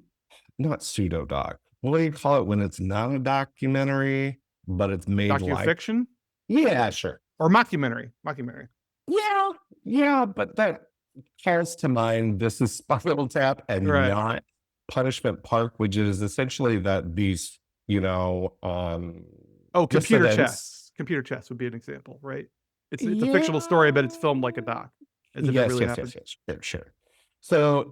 Not pseudo doc. What do you call it when it's not a documentary, but it's made like? Docufiction Yeah, sure. or mockumentary. Yeah, yeah, but that calls to mind This Is Spinal Tap and Right. not Punishment Park, which is essentially that these, you know, Oh, dissidents. computer chess would be an example, right? It's a fictional story, but it's Yeah. filmed like a doc, as if it Yes, really yes, happened. yes, yes. Sure, sure. So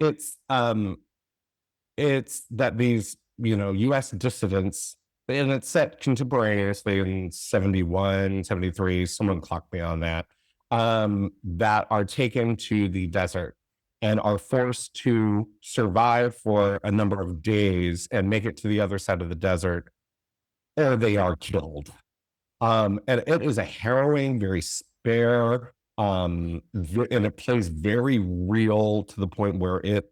it's that these, US dissidents, and it's set contemporaneously in 71, 73. Someone clocked me on that, that are taken to the desert and are forced to survive for a number of days and make it to the other side of the desert, or they are killed. And it is a harrowing, very spare, and it plays very real to the point where it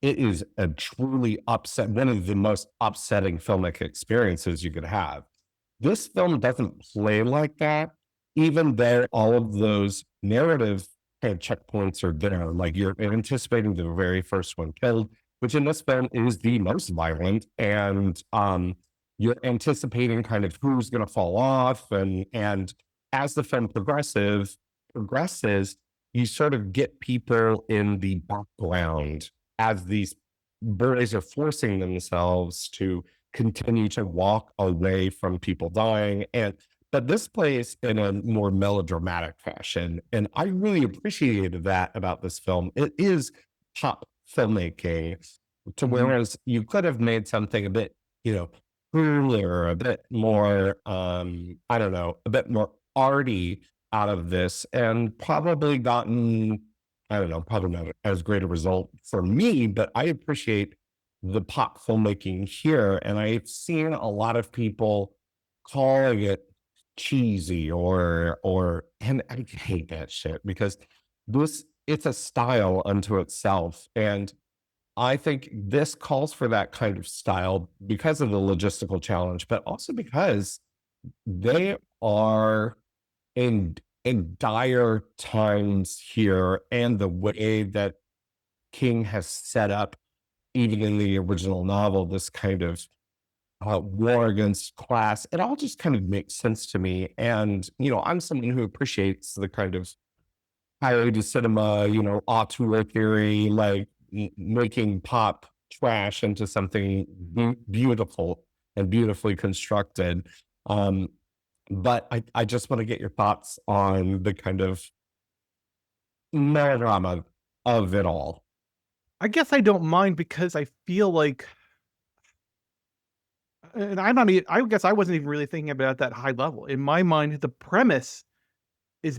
is a truly one of the most upsetting filmic experiences you could have. This film doesn't play like that, even though all of those narrative kind of checkpoints are there. Like you're anticipating the very first one killed, which in this film is the most violent, and you're anticipating kind of who's going to fall off, and as the film progresses, you sort of get people in the background as these boys are forcing themselves to continue to walk away from people dying. But this plays in a more melodramatic fashion. And I really appreciated that about this film. It is pop filmmaking, to Mhm. whereas you could have made something a bit, cooler, a bit more, I don't know, a bit more arty out of this and probably gotten, I don't know, probably not as great a result for me, but I appreciate the pop filmmaking here. And I've seen a lot of people calling it cheesy and I hate that shit because it's a style unto itself. And I think this calls for that kind of style because of the logistical challenge, but also because they are in dire times here, and the way that King has set up, even in the original novel, this kind of war against class. It all just kind of makes sense to me. And, I'm someone who appreciates the kind of highway cinema, auteur theory, like making pop trash into something beautiful and beautifully constructed. Um, but I just want to get your thoughts on the kind of melodrama of it all. I guess I don't mind because I feel like, and I guess I wasn't even really thinking about it at that high level. In my mind, the premise is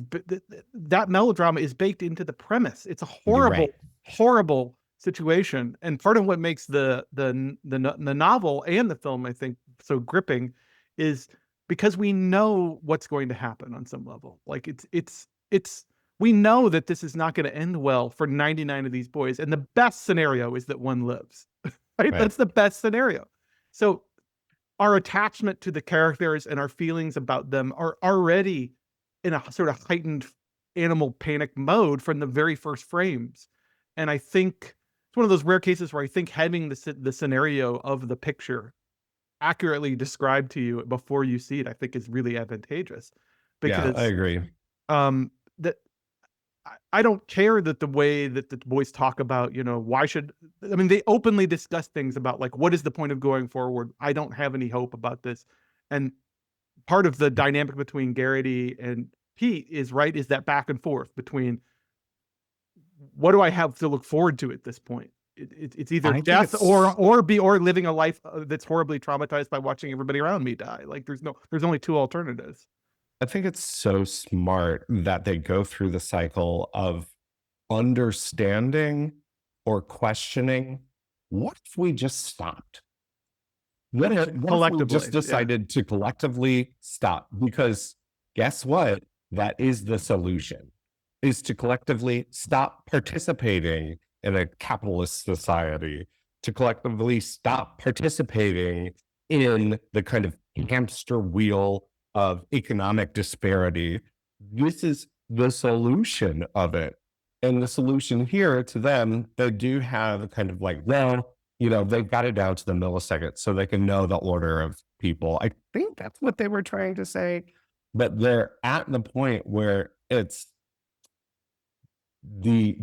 that melodrama is baked into the premise. It's a horrible, Right. horrible situation, and part of what makes the novel and the film, I think, so gripping is because we know what's going to happen on some level. Like it's we know that this is not going to end well for 99 of these boys, and the best scenario is that one lives. Right? Right. That's the best scenario. So our attachment to the characters and our feelings about them are already in a sort of heightened animal panic mode from the very first frames. And I think it's one of those rare cases where I think having the scenario of the picture accurately described to you before you see it, I think is really advantageous. Yeah, I Because agree. that I don't care that the way that the boys talk about, why should, I mean, they openly discuss things about like, what is the point of going forward? I don't have any hope about this. And part of the dynamic between Garrity and Pete is that back and forth between what do I have to look forward to at this point? It's either I think death it's or living a life that's horribly traumatized by watching everybody around me die. Like there's only two alternatives. I think it's so smart that they go through the cycle of understanding or questioning. What if we just stopped? What if we Collectively, just decided to collectively stop? Because guess what? That is the solution, is to collectively stop participating in a capitalist society, to collectively stop participating in the kind of hamster wheel of economic disparity. This is the solution of it. And the solution here to them, they do have a kind of like, well, they've got it down to the millisecond so they can know the order of people. I think that's what they were trying to say. But they're at the point where it's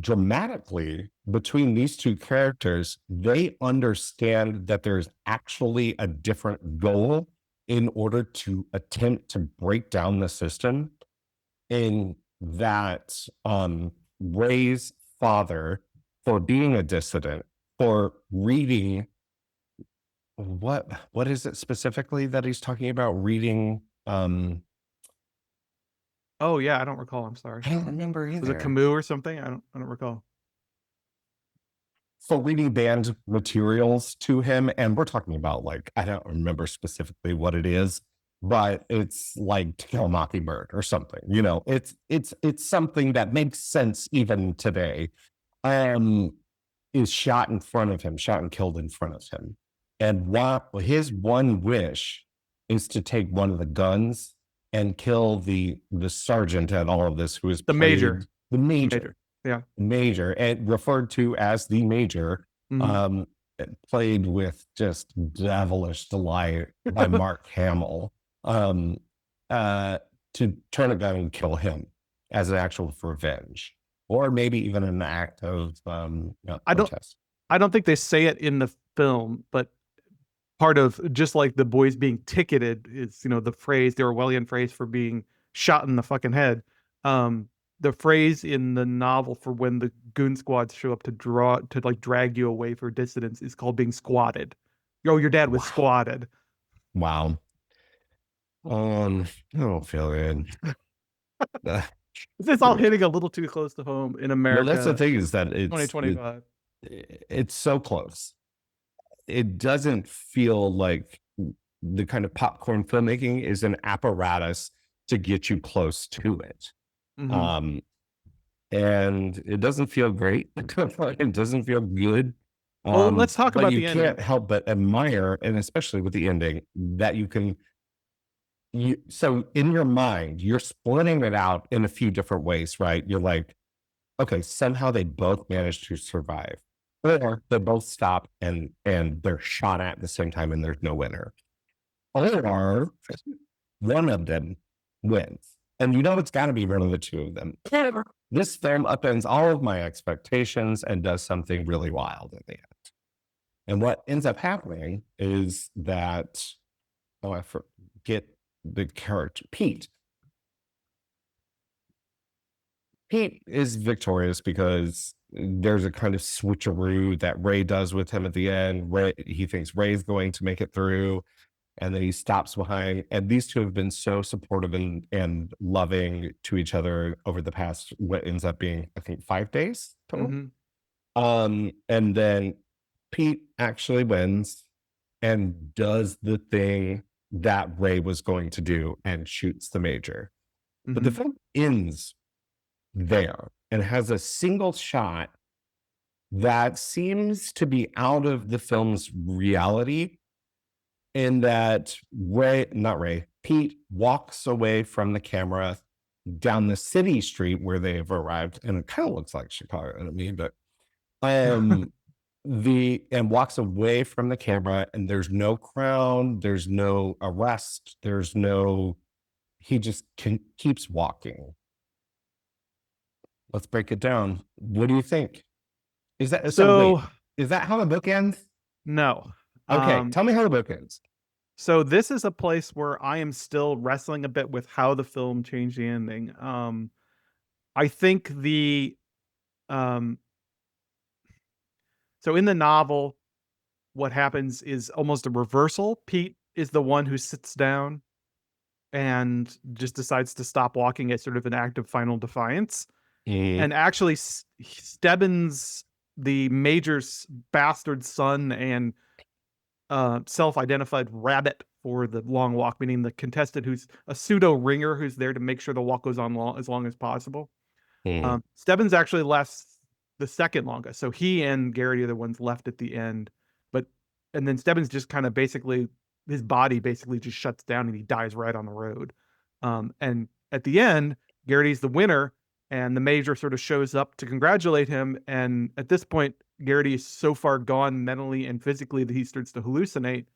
dramatically between these two characters, they understand that there's actually a different goal in order to attempt to break down the system. In that Ray's father, for being a dissident, for reading what is it specifically that he's talking about reading? Oh yeah, I don't recall. I'm sorry. I don't remember Was it either. Camus or something? I don't recall. For reading banned materials to him, and we're talking about like I don't remember specifically what it is, but it's like To Kill a Mockingbird or something. It's something that makes sense even today. Is shot in front of him, shot and killed in front of him, and what his one wish is to take one of the guns and kill the sergeant at all of this, who is The major. the major. Yeah. Major, and referred to as the major, Mhm. played with just devilish delight by Mark Hamill, to turn a gun and kill him as an actual revenge, or maybe even an act of protest. I don't think they say it in the film, but part of just like the boys being ticketed is, the phrase, the Orwellian phrase for being shot in the fucking head. The phrase in the novel for when the goon squads show up to like drag you away for dissidents is called being squatted. Yo, your dad was Wow. squatted. Wow. I don't feel good. This is all hitting a little too close to home in Well, that's the America, thing, is that 2025. it's so close. It doesn't feel like the kind of popcorn filmmaking is an apparatus to get you close to it. Mhm. And it doesn't feel great. It doesn't feel good. Well, let's talk But about you the ending. can't help but admire, and especially with the ending, that so in your mind, you're splitting it out in a few different ways, right? You're like, okay, somehow they both managed to survive. Or they both stop and they're shot at the same time and there's no winner. Or one of them wins. And you know it's got to be one of the two of them. This film upends all of my expectations and does something really wild at the end. And what ends up happening is that, oh, I forget the character, Pete. Pete is victorious because there's a kind of switcheroo that Ray does with him at the end. He thinks Ray's going to make it through, and then he stops behind. And these two have been so supportive and loving to each other over the past what ends up being, I think, 5 days total. Mhm. And then Pete actually wins and does the thing that Ray was going to do and shoots the major. But the Mhm. film ends there and has a single shot that seems to be out of the film's reality, in that Pete walks away from the camera down the city street where they have arrived, and it kind of looks like Chicago to me, but um and walks away from the camera, and there's no crown, there's no arrest, there's no, he just keeps walking. Let's break it down. What do you think? Wait, So, is that how the book ends? no. Okay, Um, tell me how the book ends. so this is a place where I am still wrestling a bit with how the film changed the ending. I think um so in the novel, what happens is almost a reversal. Pete is the one who sits down and just decides to stop walking as sort of an act of final defiance. Mhm. And actually, Stebbins, the major's bastard son and self-identified rabbit for the long walk, meaning the contestant who's a pseudo ringer who's there to make sure the walk goes on as long as possible. Mhm. Stebbins actually left the second longest, so he and Garrity are the ones left at the end. But and then Stebbins just kind of basically his body basically just shuts down and he dies right on the road. And at the end, Garrity's the winner, and the major sort of shows up to congratulate him. And at this point, Garrity is so far gone mentally and physically that he starts to hallucinate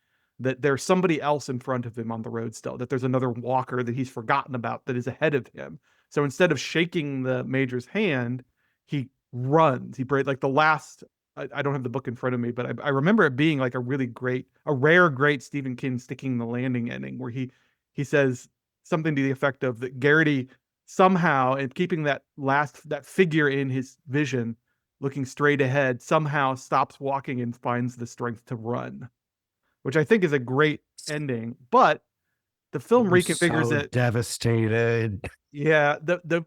that there's somebody else in front of him on the road still, that there's another walker that he's forgotten about that is ahead of him. So instead of shaking the major's hand, he runs. He breaks like the last. I don't have the book in front of me, but I remember it being like a rare great Stephen King sticking the landing ending where he says something to the effect of that Garrity somehow, and keeping that figure in his vision, looking straight ahead, somehow stops walking and finds the strength to run, which I think is a great ending. But the film I'm reconfigures so it. devastated. Yeah, the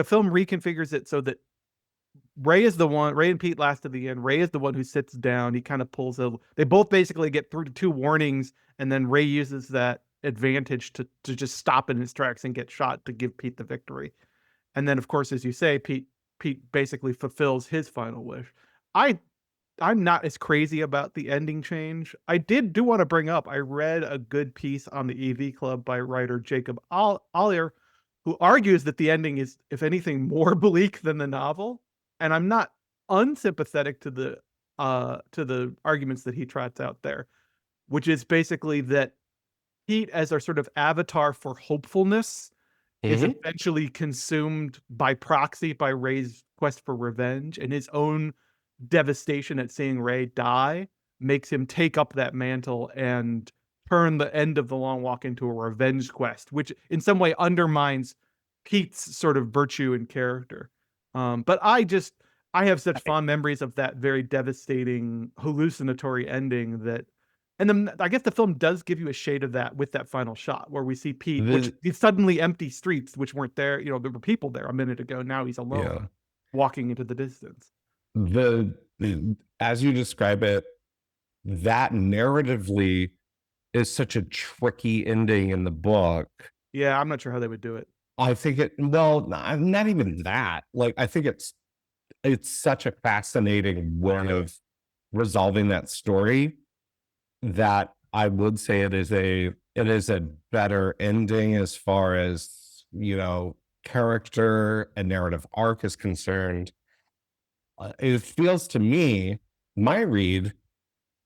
film reconfigures it so that Ray and Pete last to the end. Ray is the one who sits down. He kind of pulls a. They both basically get through to 2 warnings, and then Ray uses that advantage to just stop in his tracks and get shot to give Pete the victory. And then, of course, as you say, Pete basically fulfills his final wish. I I'm not as crazy about the ending change. I do want to bring up, I read a good piece on the EV Club by writer Jacob Ollier, who argues that the ending is, if anything, more bleak than the novel. And I'm not unsympathetic to the arguments that he trots out there, which is basically that Pete, as our sort of avatar for hopefulness, is Mhm. eventually consumed by proxy by Ray's quest for revenge, and his own devastation at seeing Ray die makes him take up that mantle and turn the end of the long walk into a revenge quest, which in some way undermines Pete's sort of virtue and character. But I have such fond memories of that very devastating hallucinatory ending that, and then I guess the film does give you a shade of that with that final shot where we see Pete, which The these suddenly empty streets, which weren't there, there were people there a minute ago. Now he's alone, yeah. walking into the distance. As you describe it, that narratively is such a tricky ending in the book Yeah, I'm not sure how they would do it. I think not even that. Like, I think it's such a fascinating way of resolving that story that I would say it is a better ending as far as, character and narrative arc is concerned. It feels to me, my read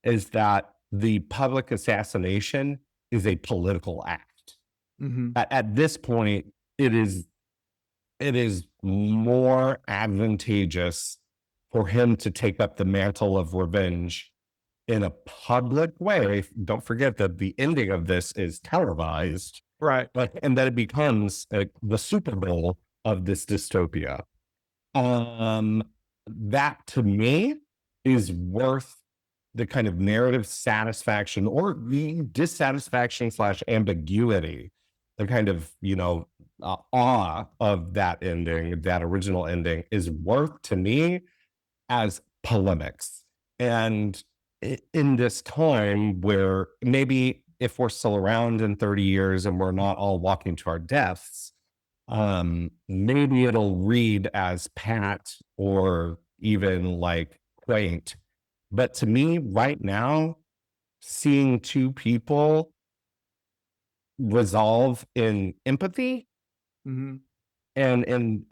is that the public assassination is a political act. Hmm. At this point, it is it is more advantageous for him to take up the mantle of revenge in a public way. Don't forget that the ending of this is televised, Right. but and that it becomes the Super Bowl of this dystopia. Um, that to me is worth the kind of narrative satisfaction or the dissatisfaction slash ambiguity, the kind of, awe of that ending, that original ending is worth to me as polemics. And in this time where maybe if we're still around in 30 years and we're not all walking to our deaths, maybe it'll read as pat or even like quaint. But to me, right now, seeing two people resolve in empathy Hmm. and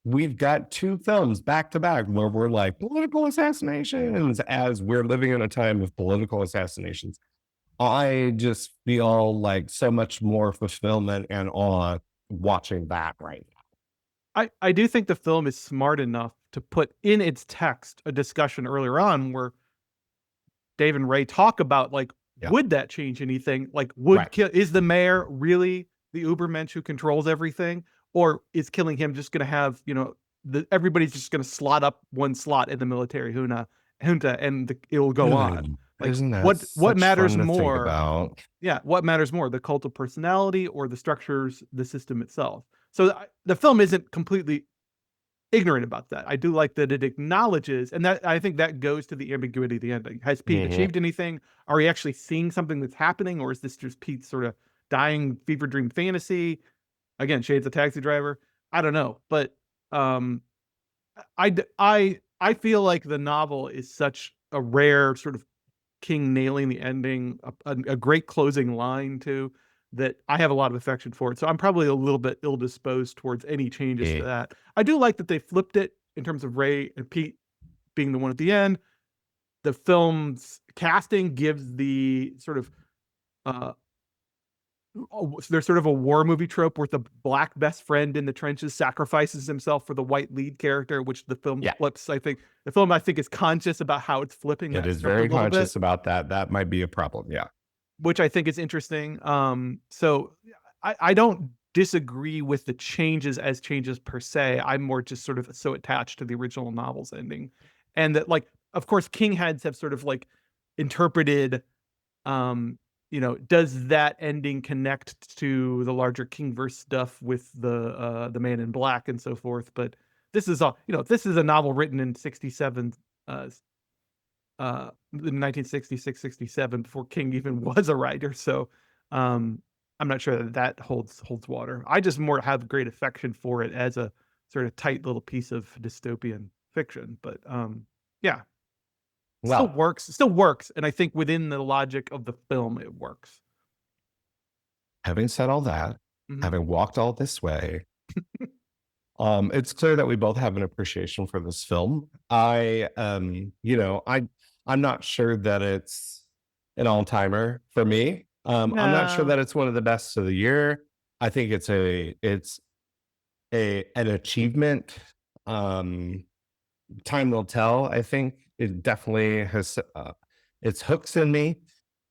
we've got two films back to back where we're like political assassinations as we're living in a time of political assassinations. I just feel like so much more fulfillment and awe watching that right I do think the film is smart enough to put in its text a discussion earlier on where Dave and Ray talk about like, now. would that change anything? Like, Yeah, right. is the mayor really the Ubermensch who controls everything, or is killing him just going to have everybody's just going to slot up one slot in the military junta, and it'll go on. Like, Isn't that what such matters fun to think more? about? Yeah, what matters more, the cult of personality or the structures, the system itself? So the film isn't completely ignorant about that. I do like that it acknowledges, and that I think that goes to the ambiguity of the ending. Has Pete Mhm. achieved anything? Are we actually seeing something that's happening, or is this just Pete's sort of dying fever dream fantasy? Again, shades of Taxi Driver. I don't know, but um, I feel like the novel is such a rare sort of King nailing the ending, a great closing line too, that I have a lot of affection for it. So I'm probably a little bit ill disposed towards any changes to Eh, that. I do like that they flipped it in terms of Ray and Pete being the one at the end. The film's casting gives the sort of uh there's sort of a war movie trope where the black best friend in the trenches sacrifices himself for the white lead character, which the film Yeah, flips. I think the film is conscious about how it's flipping it that is script a very little bit, conscious about that. That might be a problem. Yeah. which I think is interesting. So I don't disagree with the changes as changes per se. I'm more just sort of so attached to the original novel's ending, and that like, of course, King heads have sort of like interpreted. Um, does that ending connect to the larger Kingverse stuff with the Man in Black and so forth? But this is a novel written in '67. In 1966, 67, before King even was a writer. So, um, I'm not sure that holds water. I just more have great affection for it as a sort of tight little piece of dystopian fiction. But yeah, Well, still works, and I think within the logic of the film, it works. having said all that, Mhm. having walked all this way, it's clear that we both have an appreciation for this film. I'm not sure that it's an all timer for me. I'm not sure No, that it's one of the best of the year. I think it's an achievement. Um, Time will tell. I think it definitely has its hooks in me,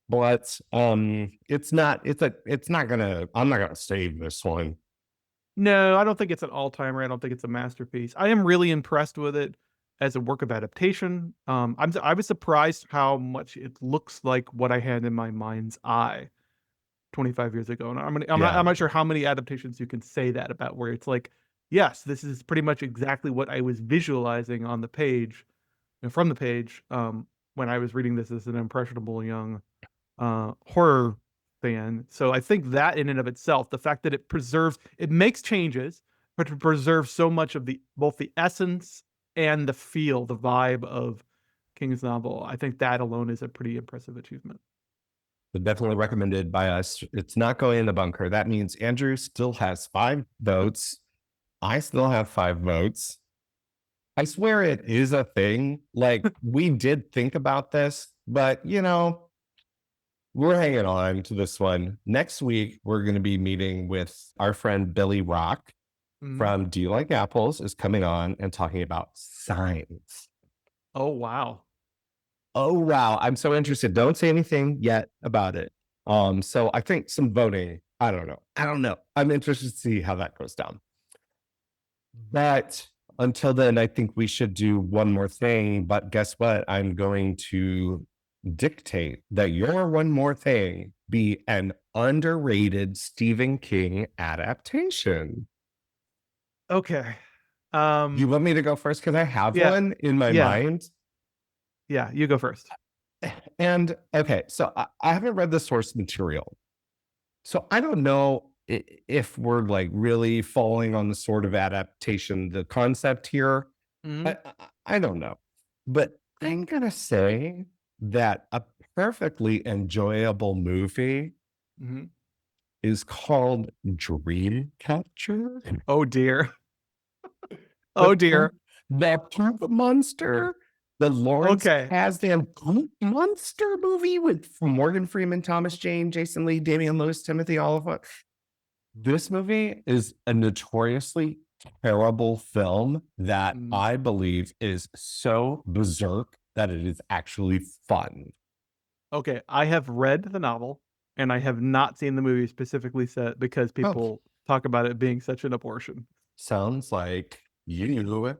but it's not gonna. I'm not gonna save this one. no, I don't think it's an all-timer. I don't think it's a masterpiece. I am really impressed with it as a work of adaptation. I was surprised how much it looks like what I had in my mind's eye 25 years ago. And I'm Yeah. not sure how many adaptations you can say that about, where it's like, yes, this is pretty much exactly what I was visualizing on the page and from the page when I was reading this as an impressionable young horror fan. So I think that in and of itself, the fact that it makes changes, but to preserve so much of both the essence and the feel, the vibe of King's Novel, I think that alone is a pretty impressive achievement. But definitely recommended by us. It's not going in the bunker. That means Andrew still has 5 votes. I still have 5 votes. I swear it is a thing. Like, we did think about this, but we're hanging on to this one. Next week, we're going to be meeting with our friend Billy Rock from Do You Like Apples is coming on and talking about Signs. Oh, wow. Oh, wow. I'm so interested. Don't say anything yet about it. So I think some voting. I don't know. I'm interested to see how that goes down. But until then, I think we should do one more thing. But guess what? I'm going to dictate that your one more thing be an underrated Stephen King adaptation. Okay. You want me to go first? Because I have one in my mind. Yeah, you go first. And okay, so I haven't read the source material. So I don't know if we're like really falling on the sort of adaptation, the concept here. I don't know. But I'm going to say that a perfectly enjoyable movie is called Dreamcatcher. Oh, dear. Oh, dear. The Poop Monster. The Lawrence Kasdan Poop Monster movie with Morgan Freeman, Thomas Jane, Jason Lee, Damian Lewis, Timothy Oliphant. This movie is a notoriously terrible film that I believe is so berserk that it is actually fun. Okay, I have read the novel and I have not seen the movie specifically set because people talk about it being such an abortion. Sounds like you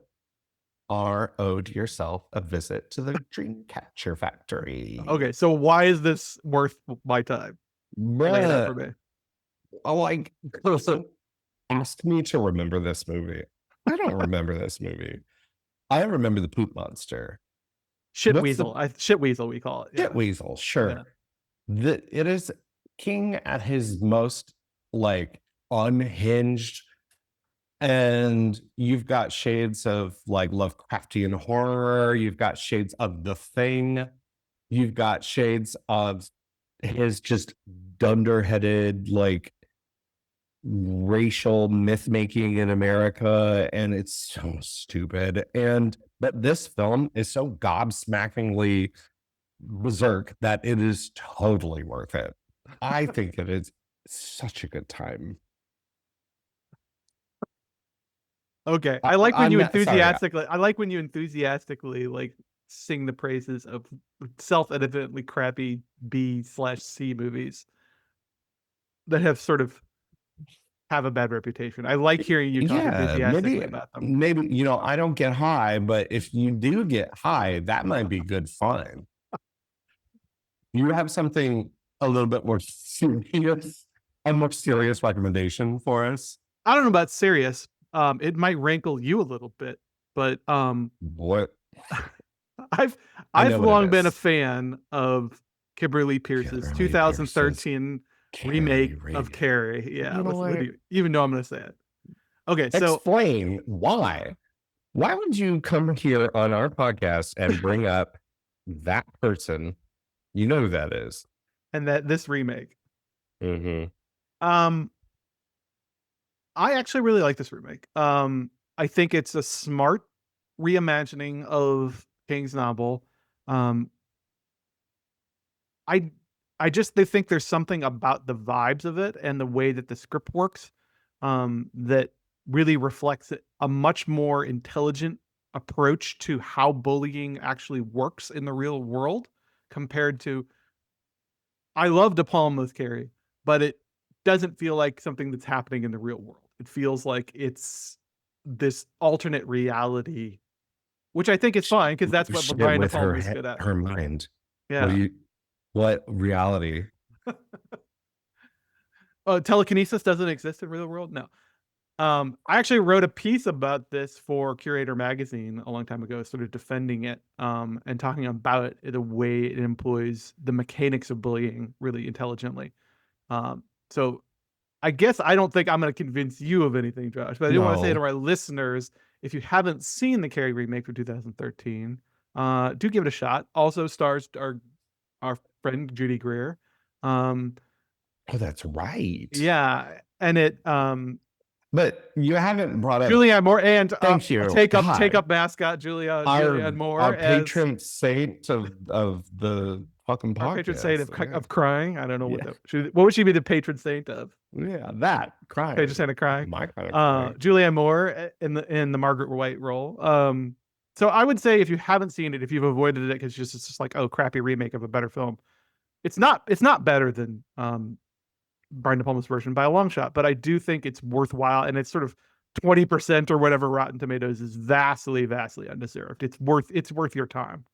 are owed yourself a visit to the Dreamcatcher factory. Okay, so why is this worth my time? Lay it out for me. Like, listen, ask me to remember this movie. I don't remember this movie. I remember the Poop Monster. Shit Weasel, we call it. Shit Weasel, sure. Yeah. It is King at his most like unhinged, and you've got shades of like Lovecraftian horror. You've got shades of The Thing. You've got shades of his just dunderheaded like racial myth making in America, and it's so stupid. But this film is so gobsmackingly berserk that it is totally worth it. I think it is such a good time. Okay, I like when you enthusiastically like sing the praises of self-evidently crappy B/C movies that have sort of have a bad reputation. I like hearing you talk enthusiastically about them. Maybe I don't get high, but if you do get high, that might be good fun. You have something a little bit more serious, a more serious recommendation for us? I don't know about serious. It might rankle you a little bit, but what? I've long been a fan of Kimberly Pierce's 2013 remake of Carrie. Yeah, even though I'm going to say it. Okay, so explain why. Why would you come here on our podcast and bring up that person? You know who that is, and that this remake. I actually really like this remake. I think it's a smart reimagining of King's Novel. I just think there's something about the vibes of it and the way that the script works that really reflects a much more intelligent approach to how bullying actually works in the real world compared to. I love De Palma's Carrie, but it doesn't feel like something that's happening in the real world. It feels like it's this alternate reality, which I think is fine because that's what Brian De Palma is good at. Her mind. Yeah. What reality? Telekinesis doesn't exist in the real world? No. I actually wrote a piece about this for Curator Magazine a long time ago, sort of defending it and talking about the way it employs the mechanics of bullying really intelligently. So I guess I don't think I'm going to convince you of anything, Josh, but I do want to say to No. our listeners, if you haven't seen the Carrie remake from 2013, do give it a shot. Also stars our friend Judy Greer. Oh, that's right. Yeah, and it But you haven't brought up, Julianne Moore and thank you, take God, up mascot our Julianne Moore our as patron saint of the fucking our patron saint podcast. Yeah. of crying. I don't know Yeah. what would she be the patron saint of? Yeah, that crying. Patron saint of crying. My kind of crying. Julianne Moore in the Margaret White role. So I would say if you haven't seen it, if you've avoided it because it's just like, oh, crappy remake of a better film, it's not better than Brian De Palma's version by a long shot, but I do think it's worthwhile, and it's sort of 20% or whatever Rotten Tomatoes is vastly undeserved. It's worth your time.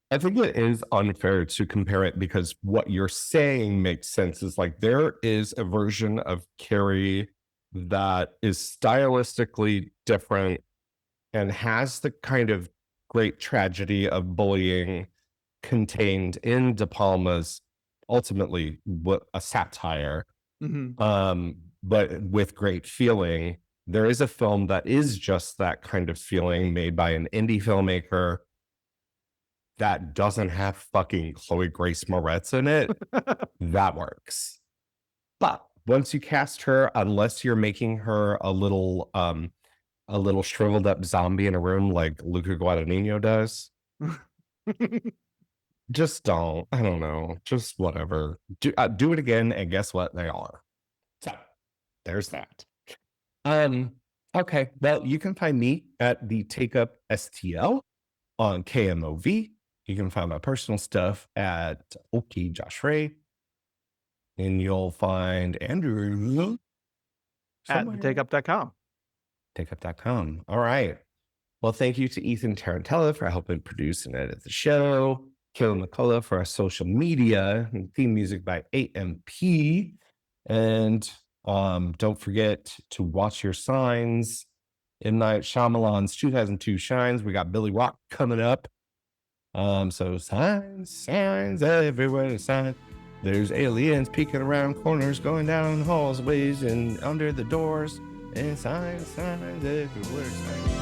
I think it is unfair to compare it because what you're saying makes sense. Is like there is a version of Carrie that is stylistically different and has the kind of great tragedy of bullying contained in De Palma's ultimately what a satire, but with great feeling. There is a film that is just that kind of feeling made by an indie filmmaker that doesn't have fucking Chloe Grace Moretz in it. That works. But once you cast her, unless you're making her a little shriveled up zombie in a room like Luca Guadagnino does, just don't. I don't know. Just whatever. Do it again, and guess what? They are. So there's that. Okay. Well, you can find me at the Take Up STL on KMOV. You can find my personal stuff at OK Josh Ray. And you'll find Andrew at takeup.com. Takeup.com. All right. Well, thank you to Ethan Tarantella for helping produce and edit the show. Kayla McCullough for our social media and theme music by AMP. And don't forget to watch your signs. M. Night Shyamalan's 2002 Shines. We got Billy Rock coming up. So signs everywhere. Signs. There's aliens peeking around corners, going down hallways and under the doors. And signs everywhere. Signs.